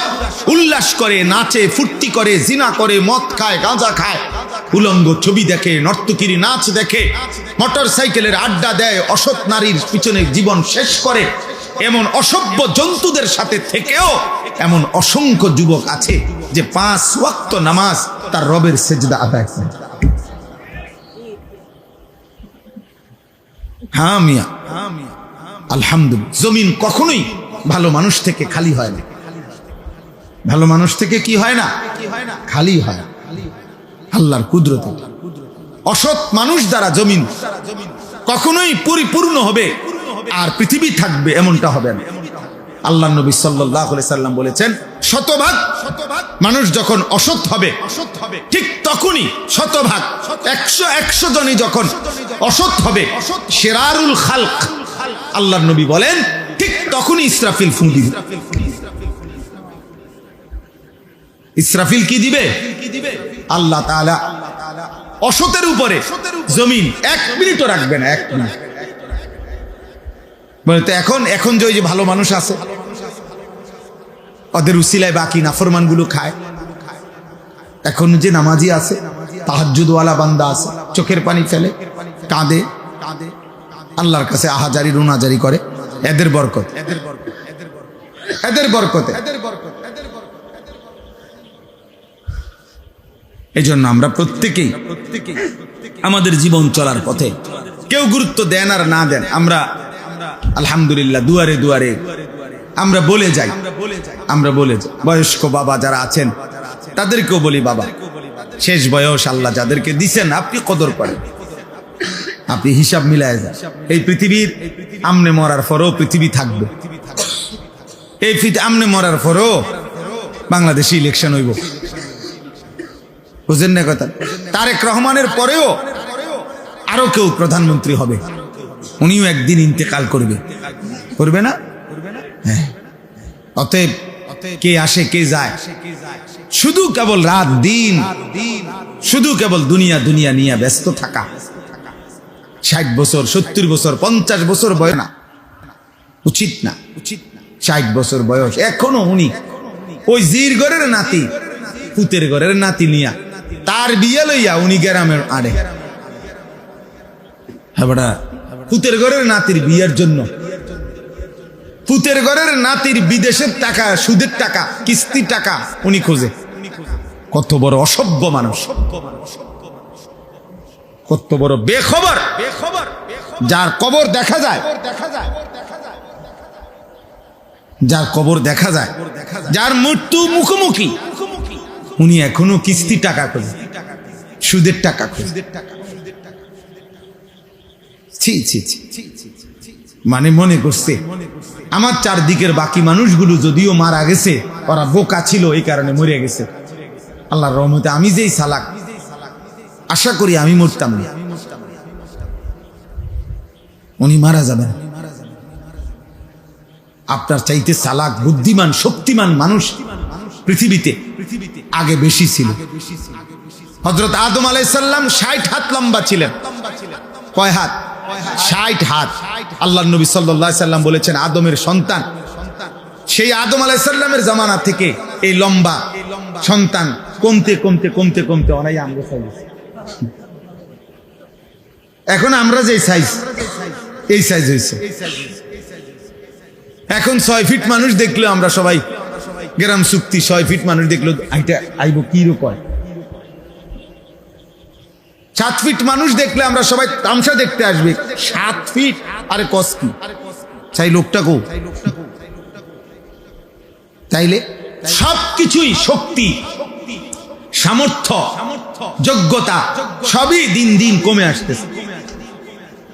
উল্লাস করে, নাচে, ফুর্তি করে, জিনা করে, মদ খায়, গাঁজা খায়, উলঙ্গ ছবি দেখে, নর্তকীর নাচ দেখে, মোটর সাইকেলের আড্ডা দেয়, অসৎ নারীর পিছনে জীবন শেষ করে, এমন অসভ্য জন্তুদের সাথে থেকেও এমন অসংখ্য যুবক আছে যে 5 ওয়াক্ত নামাজ তার রবের সেজদা আদায় করে। হ্যাঁ মিয়া, আলহামদুলিল্লাহ। জমিন কখনোই ভালো মানুষ থেকে খালি হয় না। ভালো মানুষ থেকে কি হয় না? খালি হয়। আল্লাহর কুদরতে অসৎ মানুষ দ্বারা জমিন কখনোই পরিপূর্ণ হবে আর পৃথিবী থাকবে এমনটা হবে না। আল্লাহ নবী সাল্লাল্লাহু আলাইহি সাল্লাম বলেছেন, শতভাগ মানুষ যখন অসৎ হবে ঠিক তখনই শতভাগ 100 জনই যখন অসৎ হবে, শিরারুল খালক আল্লাহর নবী বলেন ঠিক তখনই ইসরাফিল ফুঁ দিবে। ইসরাফিল কি দিবে? আল্লাহ তাআলা অসতের উপরে জমিন 1 মিনিটও রাখবে না। 1 মিনিট বলতে এখন যে ভালো মানুষ আছে ওদের উসিলায় বাকি নাফরমানগুলো খায়, এখন যে নামাজি আছে, তাহাজ্জুদওয়ালা বান্দা আছে, চোখের পানি ফেলে, কাঁদে, আল্লাহর কাছে আহাজারি রুনাজারি করে, এদের বরকত, এদের বরকতে। এই জন্য আমরা প্রত্যেকেই আমাদের জীবন চলার পথে কেউ গুরুত্ব দেন আর না দেন, আমরা আলহামদুলিল্লাহ দুয়ারে দুয়ারে আমরা বলে যাই। বয়স্ক বাবা যারা আছেন তাদেরকেও বলি, বাবা শেষ বয়স আল্লাহ যাদেরকে দিছেন আপনি কদর করেন, আপনি হিসাব মিলায় যান। এই পৃথিবীর আমনে মরার পরেও পৃথিবী থাকবে, এই আমনে মরার পরেও বাংলাদেশে ইলেকশন হইব, বুঝেন না কথা? তারেক রহমানের পরেও আরো কেউ প্রধানমন্ত্রী হবে, উনিও একদিন ইন্তেকাল করবে না? হ্যাঁ। অতএব কে আসে কে যায়, শুধু কেবল রাত দিন, শুধু কেবল দুনিয়া দুনিয়া নিয়ে ব্যস্ত থাকা। 60 বছর 70 বছর 50 বছর বয়স না, উচিত না। 60 বছর বয়স এখনো উনি ওই জির ঘরের নাতি, পুতের ঘরের নাতি নিয়া তার বিয়ে লইয়া উনি গ্রামের আড়ে, হ্যাঁ বেটা, পুতের ঘরের নাতির বিয়ের জন্য, পুতের ঘরের নাতির বিদেশের টাকা, সুদের টাকা, কিস্তির টাকা উনি খোঁজে। কত বড় অসভ্য মানুষ, কত বড় বেখবর, যার কবর দেখা যায়, যার কবর দেখা যায়, যার মৃত্যু মুখোমুখি, উনি এখনো কিস্তি টাকা খোঁজে, সুদের টাকা খোঁজে। মানে মনে করছে আমার চারদিকের বাকি মানুষগুলো যদিও মারা গেছে, ওরা বোকা ছিল এই কারণে মরে গেছে, আল্লাহর রহমতে আমি যেই চালাক, আশা করি আমি মরতাম না, উনি মারা যাবেন। আপনার চাইতে চালাক, বুদ্ধিমান, শক্তিমান মানুষ পৃথিবীতে আগে বেশি ছিল। হযরত আদম আলাইহিস সালাম 60 হাত লম্বা ছিলেন। কয় হাত? 60 হাত। আল্লাহর নবী সাল্লাল্লাহু আলাইহি সাল্লাম বলেছেন আদমের সন্তান, সেই আদম আলাইহিস সালামের জামানা থেকে এই লম্বা সন্তান কমতে কমতে কমতে কমতে অনেক আমরা সাইজ, এখন আমরা যে সাইজ, এই সাইজ হয়েছে। এখন 6 ফিট মানুষ দেখলে আমরা সবাই গ্রাম চুক্তি 6 ফিট মানুষ দেখলো আইটা আইব কি রকম 7 ফিট মানুষ দেখলে আমরা সবাই তামসা দেখতে আসবে 7 ফিট আরে কস কি চাই লোকটাকে তাইলে সবকিছুই শক্তি সামর্থ্য যোগ্যতা সবই দিন দিন কমে আসতেছে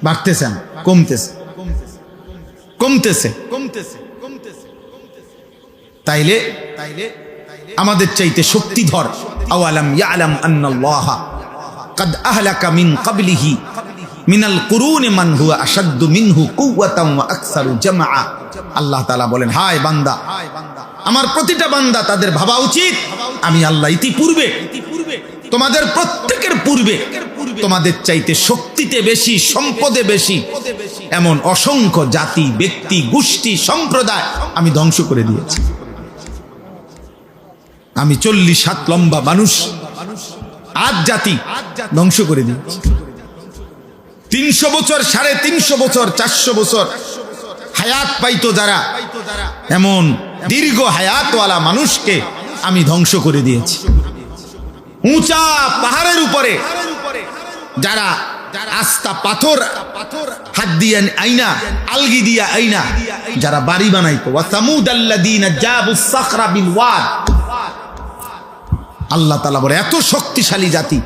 বাড়তেছে না কমতেছে কমতেছে তাইলে আমাদের চাইতে শক্তিধর আওয়ালাম ইয়ালাম আন্নাল্লাহ قد أهلك من قبله من القرون من هو أشد منه قوة وأكثر جمعا আল্লাহ তাআলা বলেন হায় বান্দা আমার প্রতিটা বান্দা তাদের ভাবা উচিত আমি আল্লাহ ইতিপূর্বে তোমাদের প্রত্যেকের পূর্বে তোমাদের চাইতে শক্তিতে বেশি সম্পদে বেশি এমন অসংখ্য জাতি ব্যক্তি গোষ্ঠী সম্প্রদায় আমি ধ্বংস করে দিয়েছি আমি 40 হাত লম্বা মানুষ আজ জাতি ধ্বংস করে দিয়েছি 300 বছর 350 বছর 400 বছর হায়াত পাইতো যারা এমন দীর্ঘ হায়াতওয়ালা মানুষকে আমি ধ্বংস করে দিয়েছি উঁচা পাহাড়ের উপরে যারা আস্তা পাথর হাত দিয়ে আইনা আলগি দিয়া আইনা যারা বাড়ি বানাইতো ওয়া সামুদাল্লাযীনা জাবুস সাখরা বিল ওয়াদ আল্লাহ তাআলা বলে এত শক্তিশালী জাতি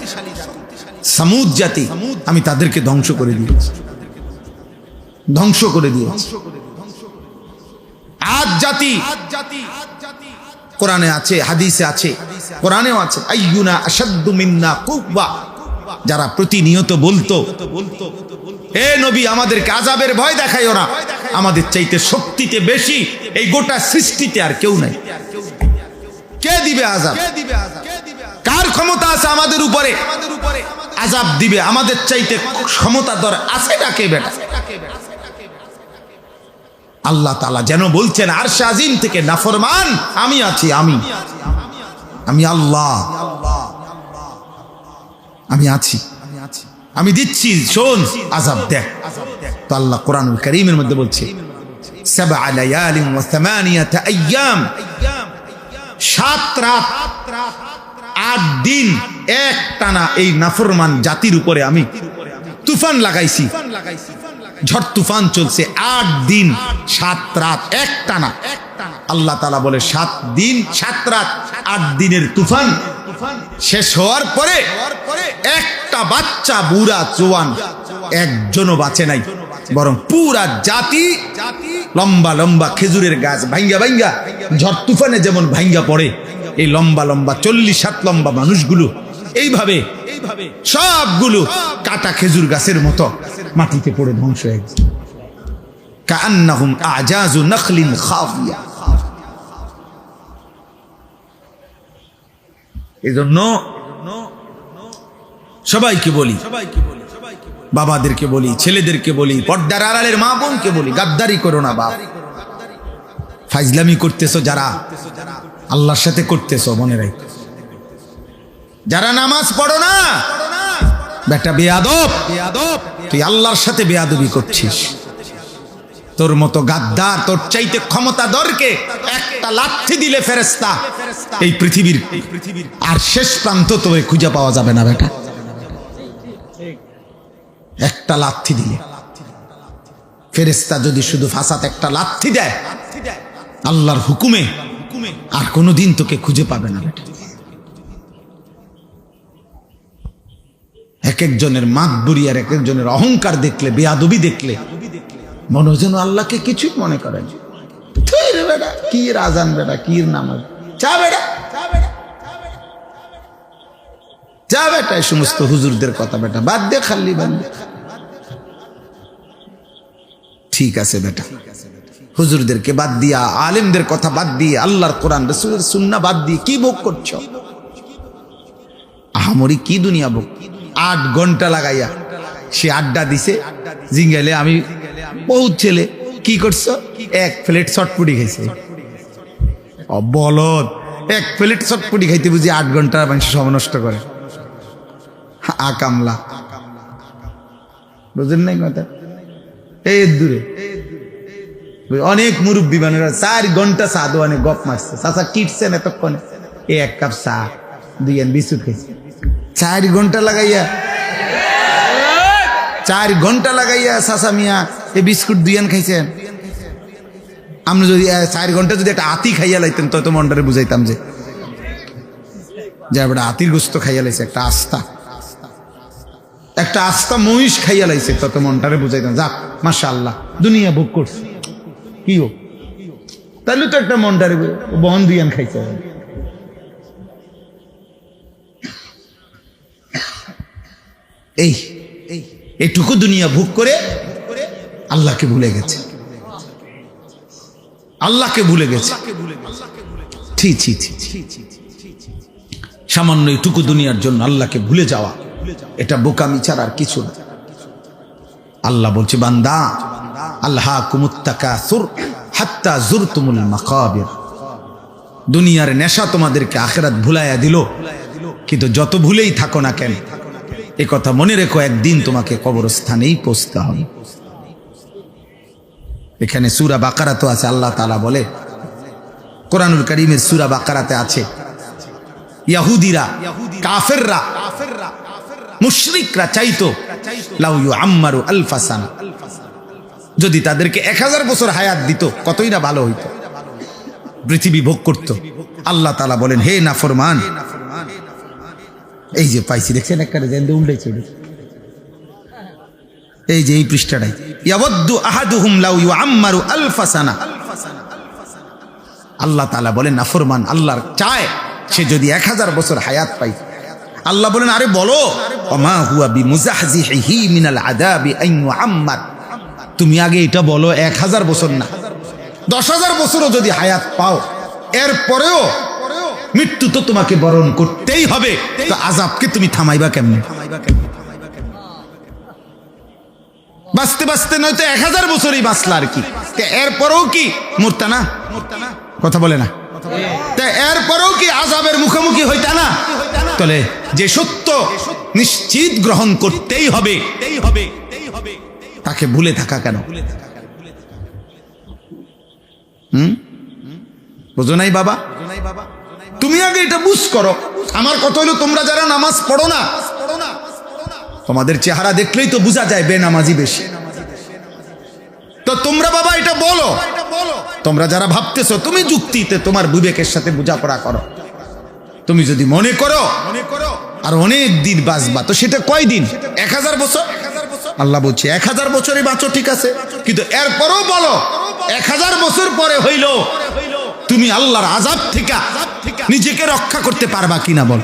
সামুদ জাতি আমি তাদেরকে ধ্বংস করে দিয়েছি আদ জাতি কোরআনে আছে হাদিসে আছে কোরআনেও আছে আইয়ুনা আশাদ্দু মিন্না কুওয়া যারা প্রতিনিয়ত বলতো এ নবী আমাদেরকে আযাবের ভয় দেখাইও না আমাদের চাইতে শক্তিতে বেশি এই গোটা সৃষ্টিতে আর কেউ নাই কে দিবে আযাব কার ক্ষমতা আছে আমাদের উপরে আযাব দিবে আমাদের চাইতে ক্ষমতাধর আছে নাকি বেটা আল্লাহ তাআলা যেন বলছেন আরশ আজিম থেকে নাফরমান আমি আছি আমি আল্লাহ আমি আছি আমি দিচ্ছি শোন আযাব দেখ তো আল্লাহ কোরআনুল কারীমের মধ্যে বলছে সাবআ লায়ালিন ওয়া সামানিয়াতা আইয়াম 7 রাত 8 দিন এক টানা এই নাফরমান জাতির উপরে আমি তুফান লাগাইছি ঝড় তুফান চলছে 8 দিন 7 রাত এক টানা আল্লাহ তাআলা বলে 7 দিন 7 রাত 8 দিনের তুফান শেষ হওয়ার পরে একটা বাচ্চা বুড়া জওয়ান একজনও বাঁচে নাই বরং পুরা জাতি লম্বা লম্বা খেজুরের গাছ ভাঙ্গা ভাঙ্গা ঝড় তুফানে যেমন ভাঙ্গা পড়ে এই লম্বা লম্বা 40 হাত লম্বা মানুষগুলো এইভাবে সবগুলো কাটা খেজুর গাছের মতো মাটিতে পড়ে ধ্বংস হয়ে গেছে কাআন্নাহুম আজাজু নাখলিন খাফিয়া এজন্য সবাইকে বলি বাবাদেরকে বলি ছেলেদেরকে বলি পর্দার আড়ালের মা বোনকে বলি গাদ্দারি করো না বাপ ফাজলামি করতেছো যারা আল্লাহর সাথে করতেছো মনে রাখো যারা নামাজ পড়ো না বেটা বেয়াদব তুই আল্লাহর সাথে বেয়াদবি করছিস তোর মতো গাদ্দার তোর চাইতে ক্ষমতাধরকে একটা লাথি দিলে ফেরেশতা এই পৃথিবীর আর শেষ প্রান্ত তোরে খুঁজে পাওয়া যাবে না বেটা একটা লাথি দিলে ফেরেশতা যদি শুধু ফাসাত একটা লাথি দেয় আল্লাহর হুকুমে আর কোনোদিন তোকে খুঁজে পাবে না বেটা এক একজনের মাতবুরি আর এক একজনের অহংকার দেখলে বেয়াদবি দেখলে মনে যেন আল্লাহকে কিছুই মনে করেন বেটা কি রাজান বেটা কি নামাজ চা বেটা যা বেটা এই সমস্ত হুজুরদের কথা বেটা বাদ দে খালি বাদ দে ঠিক আছে বেটা হুজুরদেরকে বাদ দিয়া আলেমদের কথা বাদ দিয়ে আল্লাহর কোরআন রাসূলের সুন্নাহ বাদ দিয়ে কি ভোগ করছো আহামরি কি দুনিয়া ভোগ 8 ঘন্টা লাগাইয়া সে আড্ডা দিছে জিঙ্গালে আমি বহুত ছেলে কি করছো এক প্লেট চটপটি খাইছে বলদ এক প্লেট চটপটি খাইতে বুঝি 8 ঘন্টা মানুষ সময় নষ্ট করে আকামলা বুঝেন নাই কথা এই দূরে অনেক মুরব্বী মানুষরা 4 ঘন্টা চা দোয়ানে গপ মারছে, চাচা কিটছেন এতক্ষণে, এই 1 কাপ চা 2 বিস্কুট খাইছে। 4 ঘন্টা লাগাইয়া 4 ঘন্টা লাগাইয়া চাচা মিয়া এই বিস্কুট 2 খাইছেন। আমরা যদি 4 ঘন্টা যদি একটা আতি খাইয়া লাইতেন তত মনটারে বুঝাইতাম যে একটা আতির গোস্ত খাইয়া লাইছে, একটা আস্তা মহিষ খাইয়া লাইছে, তত মনটারে বুঝাইতাম যাক মাশাআল্লাহ দুনিয়া ভোগ করছে। কি হোক তাহলে তো একটা মনটারে বহন 2 খাইছে। এইটুকু দুনিয়া ভোগ করে আল্লাহকে ভুলে গেছে, আল্লাহকে ভুলে গেছে। সামান্য এইটুকু দুনিয়ার জন্য আল্লাহকে ভুলে যাওয়া, এটা বোকামি ছাড়া আর কিছু না। আল্লাহ বলছে বান্দা আল্লাহকুমুত তাকাসুর হাত্তা যুরতুমুল মাকাবির, দুনিয়ার নেশা তোমাদেরকে আখিরাত ভুলাইয়া দিল, কিন্তু যত ভুলেই থাকো না কেন এ কথা মনে রেখো একদিন তোমাকে কবরস্থানেই পৌঁছতে হবে। এখানে সূরা বাকারা তো আছে, আল্লাহ তাআলা বলে কোরআনুল কারীমের সূরা বাকারাতে আছে ইহুদিরা কাফেররা মুশরিকরা চাইতো লাউ ইউআম্মারু আলফা সানা, যদি তাদেরকে 1000 বছর হায়াত দিত কতই না ভালো হইতো, পৃথিবী ভোগ করত। আল্লাহ তাআলা বলেন হে নাফরমান, এই যে পাইছি দেখছেন একটা জেন্দে উল্টাইছে, এই যে এই পৃষ্ঠাটাই ইয়াওয়াদ্দু আহাদুহুম লাউ ইউআম্মারু আলফা সানা। আল্লাহ তাআলা বলেন নাফরমান আল্লাহর চায় সে যদি 1000 বছর হায়াত পাই। আল্লাহ বলেন আরে বলো ওমা হুয়া বিমুজাহজিহি মিনাল আযাবি আন ইউআম্মার, তুমি আগে এটা বলো 1000 বছর না 10,000 বছরও যদি হায়াত পাও এরপরেও মৃত্যু তো তোমাকে বরণ করতেই হবে, তো আযাবকে তুমি থামাইবা কেমনে? বাঁচতে বাঁচতে নয়তো 1000 বছরই বাঁচলা আর কি, এরপরেও কি মরতা না? কথা বলে না, এরপরেও কি আযাবের মুখোমুখি হইতা না? তাহলে যে সত্য নিশ্চিত গ্রহণ করতেই হবে তাকে ভুলে থাকা কেন? বুঝো নাই বাবা? তুমি আগে এটা বুঝ করো। আমার কথা হলো তোমরা যারা নামাজ পড়ো না, তোমাদের চেহারা দেখলেই তো বোঝা যায় বেনামাজি বেশি। তো তোমরা বাবা এটা বলো, তোমরা যারা ভাবতেছো তুমি যুক্তিতে তোমার বিবেকের সাথে বোঝাপড়া করো, তুমি যদি মনে করো আর অনেক দিন বাঁচবা, তো সেটা কয়দিন? 1000 বছর? আল্লাহ বলছে 1000 বছরই বাঁচো, ঠিক আছে, কিন্তু এরপরও বলো 1000 বছর পরে হইল তুমি আল্লাহর আযাব থেকে নিজেকে রক্ষা করতে পারবা কিনা বল।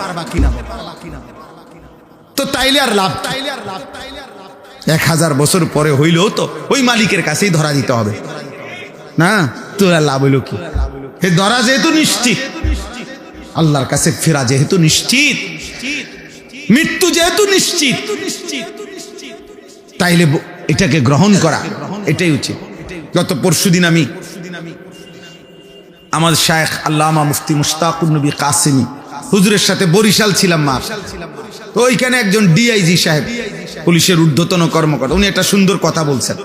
তো তাইলে আর লাভ, 1000 বছর পরে হইলেও তো ওই মালিকের কাছেই ধরা দিতে হবে না, তোর লাভ হইল কি? হে ধরা যেহেতু নিশ্চিত, আল্লাহর কাছে ফেরা যেহেতু নিশ্চিত, মৃত্যু যেহেতু নিশ্চিত, তাইলে এটাকে গ্রহণ করা এটাই উচিত। গত পরশুদিন আমি আমাদের শায়েখ আল্লামা মুফতি মুশতাকুর নবী কাসেমি হুজুরের সাথে বরিশাল ছিলাম মা, তো ওইখানে একজন ডিআইজি সাহেব, পুলিশের ঊর্ধ্বতন কর্মকর্তা, উনি একটা সুন্দর কথা বলছেন,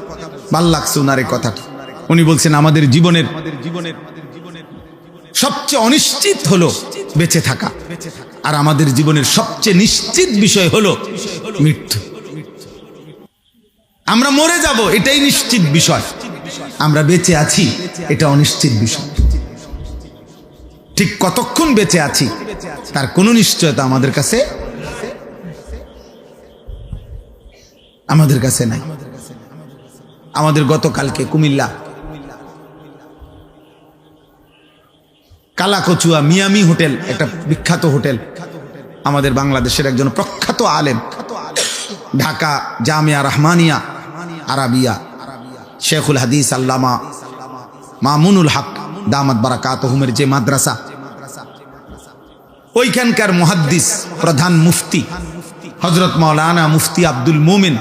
ভাল লাগছে উনার এই কথাটা। উনি বলছেন আমাদের জীবনের সবচেয়ে অনিশ্চিত হলো বেঁচে থাকা, আর আমাদের জীবনের সবচেয়ে নিশ্চিত বিষয় হলো মৃত্যু। আমরা মরে যাব এটাই নিশ্চিত বিষয়, আমরা বেঁচে আছি এটা অনিশ্চিত বিষয়। ঠিক কতক্ষণ বেঁচে আছি তার কোনো নিশ্চয়তা আমাদের কাছে নাই। আমাদের গতকালকে কুমিল্লা কালাকচুয়া মিয়ামি হোটেল, একটা বিখ্যাত হোটেল, আমাদের বাংলাদেশের একজন প্রখ্যাত আলেম, ঢাকা জামিয়া রহমানিয়া আরাবিয়া শেখুল হাদিস আল্লামা মামুনুল হক দামাত বারাকাতুহুমের যে মাদ্রাসা, ওইখানকার মুহাদ্দিস প্রধান মুফতি হযরত মাওলানা মুফতি আব্দুল মুমিন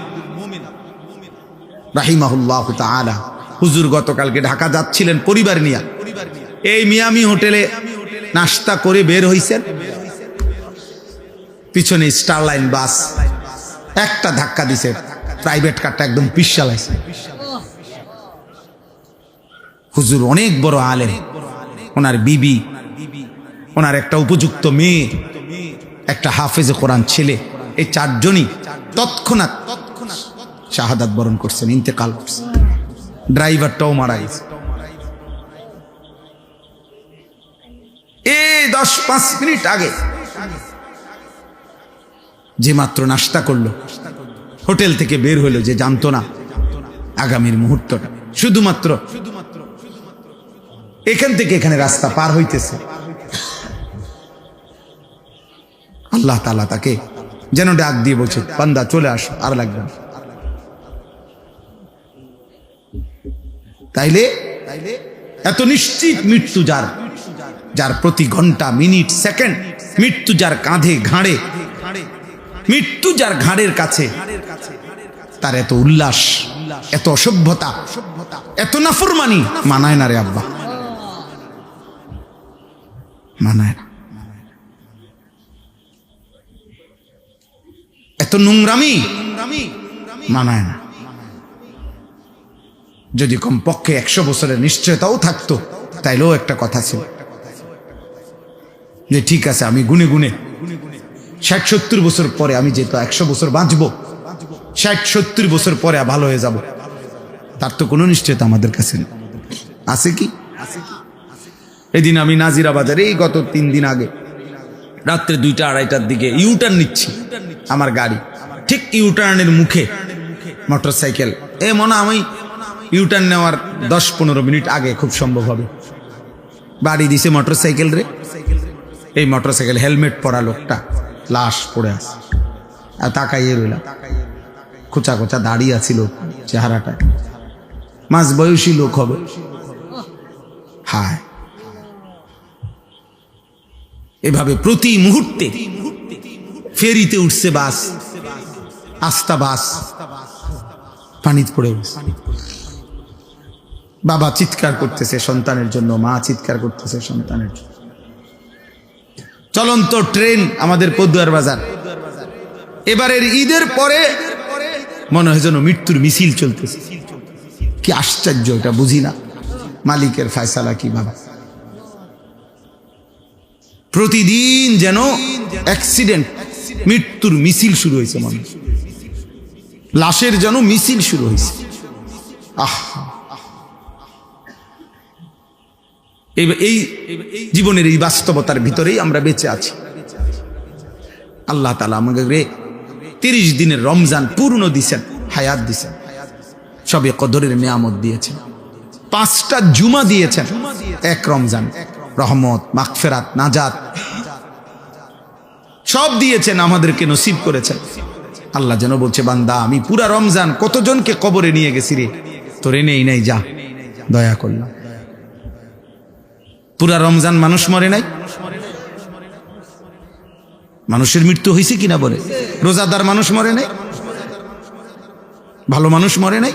রাহিমাহুল্লাহু তাআলা, হুজুর গতকালকে ঢাকা যাচ্ছিলেন পরিবার নিয়ে, এই মিয়ামি হোটেলে নাস্তা করে বের হইছেন, পিছনে স্টারলাইন বাস একটা ধাক্কা দিছে, প্রাইভেট কারটা একদম পিছালাইছে। হুজুর অনেক বড় আলেম, ওনার বিবি, ওনার একটা উপযুক্ত মেয়ে, একটা হাফেজে কোরআন ছেলে, এই চারজনই তৎক্ষণাৎ শাহাদাত বরণ করছেন, ইন্তেকাল করছেন। ড্রাইভারটাও মারা গেছে। এই 10-5 মিনিট আগে যে মাত্র নাস্তা করলো, হোটেল থেকে বের হলো, যে জানতো না আগামীর মুহূর্তটা, শুধুমাত্র এখান থেকে এখানে রাস্তা পার হইতেছে, আল্লাহ তাআলা তাকে যেন ডাক দিয়ে বলছে, বান্দা চলে আসো, আর লাগবে না। তাইলে এত নিশ্চিত মৃত্যু যার, যার প্রতি ঘন্টা মিনিট সেকেন্ড মৃত্যু যার কাঁধে ঘাড়ে, মৃত্যু যার ঘাড়ের কাছে, তার এত উল্লাস, এত অসভ্যতা, এত নাফরমানি মানায় না রে আব্বা, মানায় না। এত নোংরামি মানায় না। যদি কমপক্ষে 100 বছরের নিশ্চয়তাও থাকতো, তাইলেও একটা কথা ছিল যে ঠিক আছে, আমি গুনে গুনে 60-70 বছর পরে, আমি যেহেতু 100 বছর বাঁচবো, 60-70 বছর পরে ভালো হয়ে যাব, তার তো কোনো নিশ্চয়তা আমাদের কাছে আছে কি? এদিন আমি নাজিরাবাদের এই গত 3 দিন আগে রাত্রে 2টা-2:30টার দিকে ইউটার্ন নিচ্ছি, আমার গাড়ি ঠিক ইউটার্নের মুখে মোটরসাইকেল, মনে আমি ইউটার্ন নেওয়ার 10-15 মিনিট আগে খুব সম্ভব হবে বাড়ি দিছে মোটরসাইকেল রে। এই মোটরসাইকেল হেলমেট পরা লোকটা লাশ পড়ে আছে, আর তাকাইয়ে রইলাম, খোঁচা খোঁচা দাঁড়িয়ে আছিল চেহারাটা, মাঝ বয়সী লোক হবে। হায়, এভাবে প্রতি মুহূর্তে ফেরিতে উঠছে বাস, আস্তা বাস পানিতে পড়ে গেছে। বাবা চিৎকার করতেছে সন্তানের জন্য, মা চিৎকার করতেছে সন্তানের জন্য। চলন্ত ট্রেন আমাদের পদুয়ার বাজার, এবারের ঈদের পরে মনে হয় যেন মৃত্যুর মিছিল চলতেছে। কি আশ্চর্য, এটা বুঝি না মালিকের ফয়সালা কি বাবা। প্রতিদিন যেন অ্যাক্সিডেন্ট, মৃত্যুর মিছিল শুরু হয়েছে, মানুষ লাশের যেন মিছিল শুরু হয়েছে। এই জীবনের এই বাস্তবতার ভিতরেই আমরা বেঁচে আছি। আল্লাহ তাআলা আমাকে 30 দিনের রমজান পূর্ণ দিছেন, হায়াত দিছেন, সবে কদরের নিয়ামত দিয়েছেন, 5টা জুমা দিয়েছেন এক রমজান, রহমত, মাগফিরাত, নাজাত সব দিয়েছেন, আমাদেরকে নসিব করেছেন। আল্লাহ যেন বলছে, বান্দা আমি পুরা রমজান কতজনকে কবরে নিয়ে গেছি রে, তোরে নেই নাই, যা, দয়া করলাম। পুরা রমজান মানুষ মরে নাই, মানুষের মৃত্যু হয়েছে কিনা বলে? রোজাদার মানুষ মরে নাই, ভালো মানুষ মরে নাই,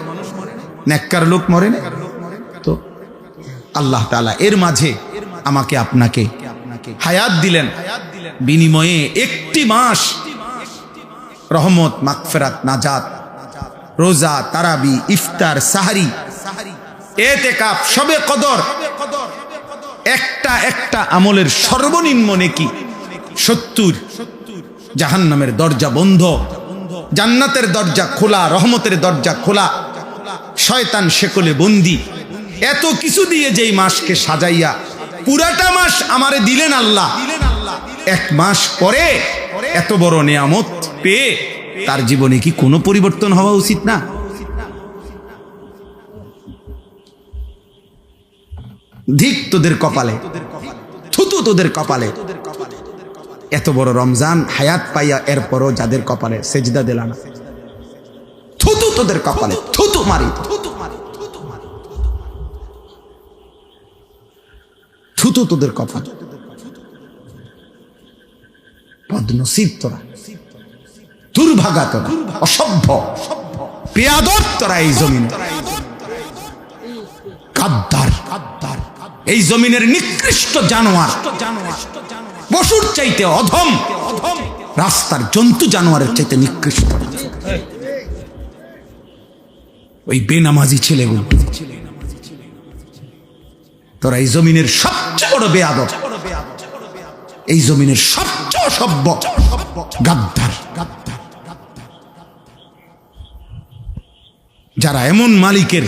নেককার লোক মরে নাই। তো আল্লাহ তাআলা এর মাঝে আমাকে আপনাকে হায়াত দিলেন, বিনিময়ে 1টি মাস রহমত, মাগফিরাত, নাজাত, রোজা, তারাবি, ইফতার, সাহারি, ইতিকাফ, শবে কদর, একটা আমলের সর্বনিম্ন নেকি 70। জাহান্নামের দরজা বন্ধ, জান্নাতের দরজা খোলা, রহমতের দরজা খোলা, শয়তান শেকলে বন্দি। এত কিছু দিয়ে যেই মাসকে সাজাইয়া পুরাটা মাস আমারে দিলেন আল্লাহ, 1 মাস পরে এত বড় নিয়ামত পেয়ে তার জীবনে কি কোনো পরিবর্তন হওয়া উচিত না? ধিক তোদের কপালে, থুতু তোদের কপালে, এত বড় রমজান হায়াত পাইয়া এরপরও যাদের কপালে সেজদা দিল না, থুতু তোদের কপালে, থুতু মারি, থুতু তোদের কপালে। বদনসিব তোরা, দুর্ভাগা তোরা, অসভ্য বেয়াদব তোরা, এই জমিন গাদ্দার, এই জমিনের নিকৃষ্ট জানোয়ার, পশুর চাইতে অধম, রাস্তার জন্তু জানোয়ারের চাইতে নিকৃষ্ট। ওই বেনামাজি ছেলেগুলো তোরা এই জমিনের সবচেয়ে বড় বেয়াদব, এই জমিনের সবচেয়ে অসভ্য গাদ্দার, যারা এমন মালিকের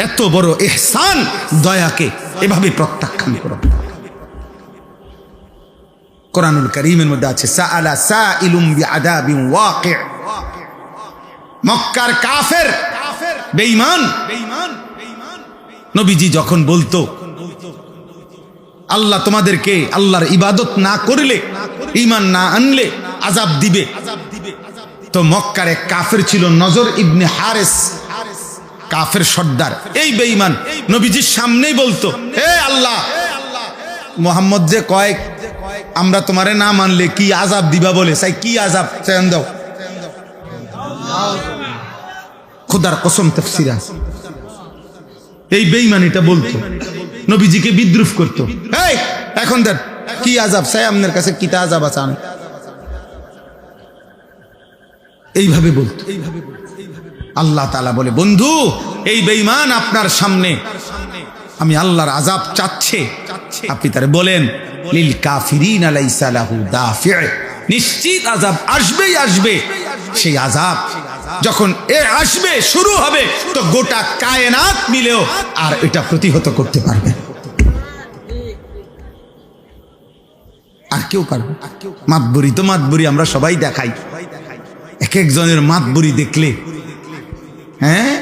এত বড় ইহসান দয়াকে এভাবে প্রত্যাখ্যান করো। কোরআনুল কারীমের মধ্যে আছে সাআলা সাইলুম বিআযাবিন ওয়াকি'। মক্কার কাফের বেঈমান নবীজি যখন বলতো আল্লাহ তোমাদেরকে আল্লাহর ইবাদত না করলে, ঈমান না আনলে আযাব দিবে, তো মক্কার এক কাফের ছিল নজর ইবনে হারিস, কাফের সর্দার। এই বেঈমান নবীজির সামনেই বলতো, হে আল্লাহ, মুহাম্মদ যে কয় আমরা তোমারে না মানলে কি আযাব দিবা বলে, চাই কি আযাব চান দাও। খোদার কসম তাফসীর আছে। এই বেঈমানিটা বলতো, নবীজিকে বিদ্রুপ করতো। এই এখন দেন কি আযাব চাই, আপনার কাছে কিতা আযাব আছে, এইভাবে বলতো। আল্লাহ তাআলা বলে, বন্ধু এই বেঈমান আপনার সামনে আমি আল্লাহর আযাব চাচ্ছে, আপনি তারে বলেন লিল কাফিরিনা লাইসা লাহু দাফি', নিশ্চিত আযাব আসবেই আসবে। সেই আযাব যখন আসবে, শুরু হবে, তো গোটা কায়নাত মিলেও আর এটা প্রতিহত করতে পারবে আর কেউ পারবে। মাতবুরি তো মাতবুরি আমরা সবাই দেখাই, এক একজনের মাতবুরি দেখলে, হ্যাঁ,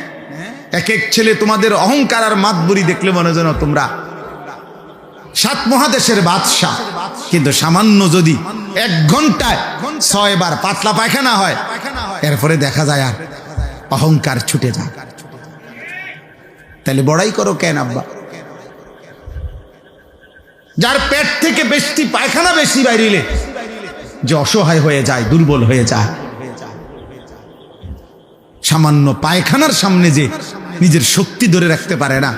এক এক ছেলে তোমাদের অহংকার আর মাতবুরি দেখলে মনে যেন তোমরা 7 মহাদেশের বাদশা। কিন্তু সামান্য যদি 1 ঘন্টায় 6 বার পাতলা পায়খানা হয়, এরপরে দেখা যায় আর অহংকার ছুটে যায়। তাহলে বড়াই করো কেন আব্বা? যার পেট থেকে বেশি পায়খানা বেশি বাইরিলে যে অসহায় হয়ে যায়, দুর্বল হয়ে যায়, সামান্য পায়খানার সামনে যে নিজের শক্তি ধরে রাখতে পারে না,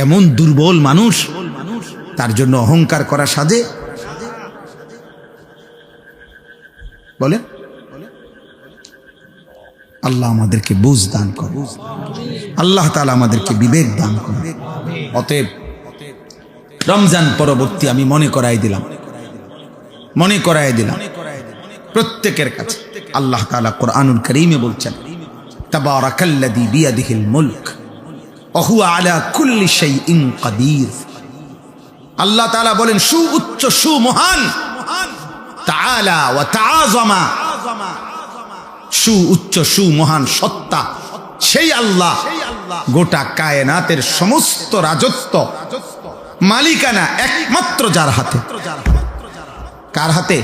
এমন দুর্বল মানুষ, তার জন্য অহংকার করা সাজে? বলে আল্লাহ আমাদেরকে বুঝ দান করে, আল্লাহ তাআলা আমাদেরকে বিবেক দান করে। অতএব রমজান পরবর্তী আমি মনে করাই দিলাম প্রত্যেকের কাছে, আল্লাহ তাআলা কোরআনুল কারীমে বলছেন, তাবারাকাল্লাযী বিয়াদিহিল মুলক ওয়া হুয়া আলা কুল্লি শাইইন কাদির। আল্লাহ তাআলা বলেন, সুউচ্চ সুমহান, তাআলা ওয়া তাআযামা, সুউচ্চ সুমহান সত্তা সেই আল্লাহ, গোটা কায়নাতের সমস্ত রাজত্ব মালিকানা একমাত্র যার হাতে। কার হাতে?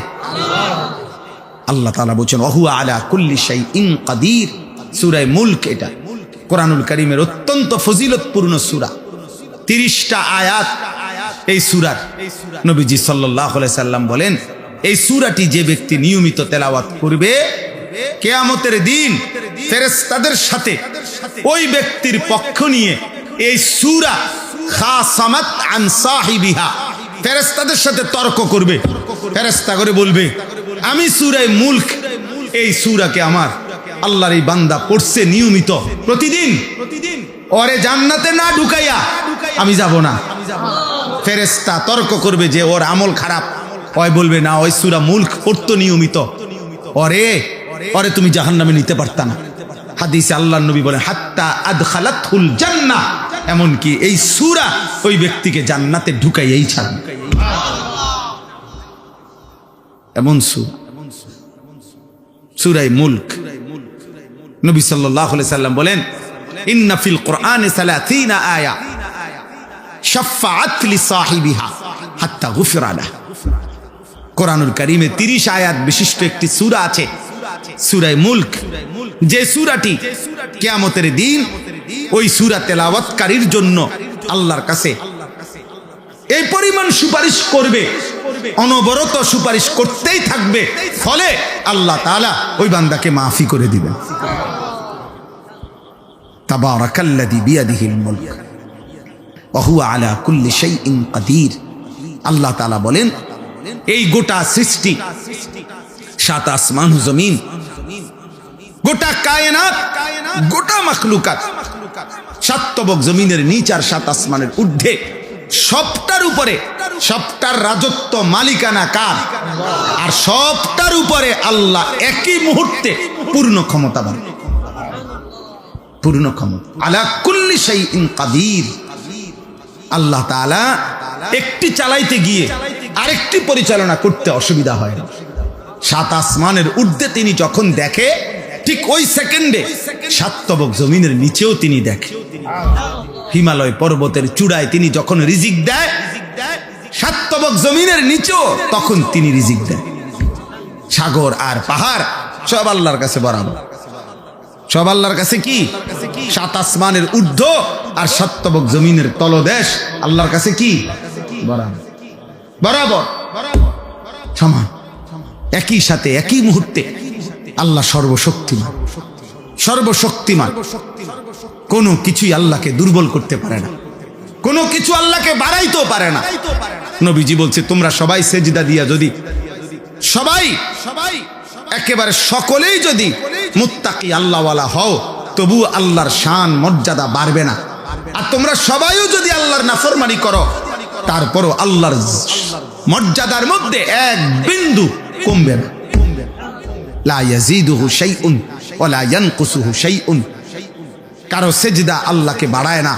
আল্লাহ তাআলা বলেন ওয়া হুয়া আলা কুল্লি শাইইন কাদির। সূরা মুলক, এটা কোরআনুল কারীমের অত্যন্ত ফজিলতপূর্ণ সূরা, 30টা আয়াত এই সূরার। নবীজি সাল্লাল্লাহু আলাইহি সাল্লাম বলেন, এই সূরাটি যে ব্যক্তি নিয়মিত তেলাওয়াত করবে, কিয়ামতের দিন ফেরেশতাদের সাথে ওই ব্যক্তির পক্ষ নিয়ে এই সূরা খাসামাত আন সাহিবিহা, ফেরেশতাদের সাথে তর্ক করবে। ফেরেশতা করে বলবে, আমি সূরা মুলক, এই সূরাকে আমার আল্লাহর এই বান্দা পড়ছে নিয়মিত প্রতিদিন, ওরে জান্নাতে না ঢুকাইয়া আমি যাব না। ফেরেশতা তর্ক করবে যে ওর আমল খারাপ, ওই বলবে না, ওই সূরা মুলক পড়তো নিয়মিত, ওরে তুমি জাহান্নামে নিতে পারতা না। হাদিসে আল্লাহর নবী বলেন, হাত্তা আদখালাতহুল জান্নাহ, এমনকি এই সূরা ওই ব্যক্তিকে জান্নাতে ঢুকাইয়াই ছাড়বে। এমন সূরা মুলক। নবী সাল্লাল্লাহু আলাইহি সাল্লাম বলেন, ইন্না ফিল কুরআনি 30 আয়া শাফাআত লিসাহিবিহা হাত্তা গুফিরা লাহু। কোরআনুল কারীমে 30 আয়াত বিশিষ্ট একটি সূরা আছে, সূরা মুলক, যে সূরাটি কিয়ামতের দিন ওই সূরা তেলাওয়াতকারীর জন্য আল্লাহর কাছে এই পরিমাণ সুপারিশ করবে, অনবরত সুপারিশ করতেই থাকবে, ফলে আল্লাহ তাআলা ওই বান্দাকে মাফি করে দিবেন। তাবারাকাল্লাযী বিয়াদিহিল মুলক ওয়া হুয়া আলা কুল্লি শাইইন কাদির। আল্লাহ তাআলা বলেন, এই গোটা সৃষ্টি, 7 আসমান জমিন, গোটা কায়নাত, গোটা মাখলুকাত সাত তবক জমিনের নিচ আর সাত আসমানের ঊর্ধ্বে, সবটার উপরে, সবটার রাজত্ব মালিকানা কার? আর সবটার উপরে আল্লাহ একই মুহূর্তে পূর্ণ ক্ষমতাবান, পূর্ণ ক্ষমতা। আলা কুল্লি শাইইন কাদির। আল্লাহ তাআলা একটি চালাইতে গিয়ে আরেকটি পরিচালনা করতে অসুবিধা হয় না। সাত আসমানের ঊর্ধ্বে তিনি যখন দেখে, ঠিক ওই সেকেন্ডে সাত তবক জমিনের নিচেও তিনি দেখে। হিমালয় পর্বতের চূড়ায় তিনি যখন রিজিক দেয়, সাত তবক জমিনের নিচেও তখন তিনি রিজিক দেয়। সাগর আর পাহাড় সব আল্লাহর কাছে বরাবর, সব আল্লাহর কাছে কি? সাত আসমানের ঊর্ধ্ব আর সাত তবক জমিনের তলদেশ আল্লাহর কাছে কি? বরাবর, বরাবর, সমান, একই সাথে একই মুহূর্তে। আল্লাহ সর্বশক্তিমান, সর্বশক্তিমান। কোনো কিছুই আল্লাহকে দুর্বল করতে পারে না, কোনো কিছু আল্লাহকে বাড়াইতেও পারে না। নবীজি বলছে, তোমরা সবাই সেজদা দিয়া যদি সবাই একেবারে সকলেই যদি মুত্তাকি আল্লাহওয়ালা হও, তবু আল্লাহর শান মর্যাদা বাড়বে না। আর তোমরা সবাইও যদি আল্লাহর নাফরমানি করো, তারপরও আল্লাহর মর্যাদার মধ্যে এক বিন্দু কমবে না। লা ইয়াজিদুহু শাইউন ওয়া লা ইয়ানকুসুহু শাইউন। কারো সেজদা আল্লাহকে বাড়ায় না,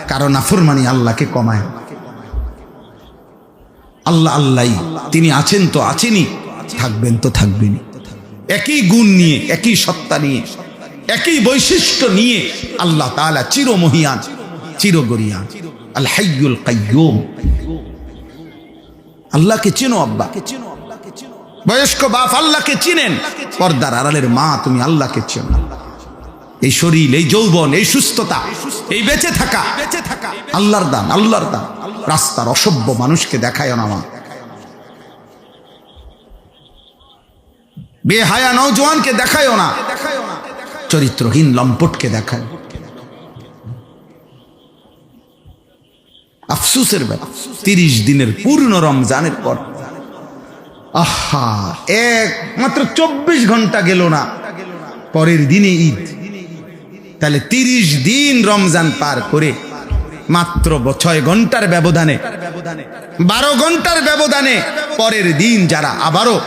কারো নাফরমানি আল্লাহকে কমায় না। আল্লাহ আল্লাহই, তিনি আছেন তো আছেনই, থাকবেন তো থাকবেনই। একই গুণ নিয়ে, একই সত্তা নিয়ে, একই বৈশিষ্ট্য নিয়ে আল্লাহ তাআলা চিরমহিয়ান, চিরগরিয়ান, আল হাইয়ুল কাইয়্যুম। আল্লাহকে চিনো আব্বা, বয়স্ক বাপ আল্লাহকে চিনেন, পর্দার আড়ালের মা তুমি আল্লাহকে চিনো। এই শরীর, এই যৌবন, এই সুস্থতা, এই বেঁচে থাকা আল্লাহর দান, আল্লাহর দান। রাস্তার অসভ্য মানুষকে দেখায় না মা, বেহায়া নওজোয়ানকে দেখায় না, চরিত্রহীন লম্পটকে দেখায়। আফসোসের ব্যাপার, 30 দিনের পূর্ণ রমজানের পর আহা, মাত্র 24 ঘন্টা গেল না, পরের দিনে ঈদ। তাহলে 30 দিন রমজান পার করে মাত্র 6 ঘন্টার ব্যবধানে, 12 ঘন্টার ব্যবধানে পরের দিন যারা আবারও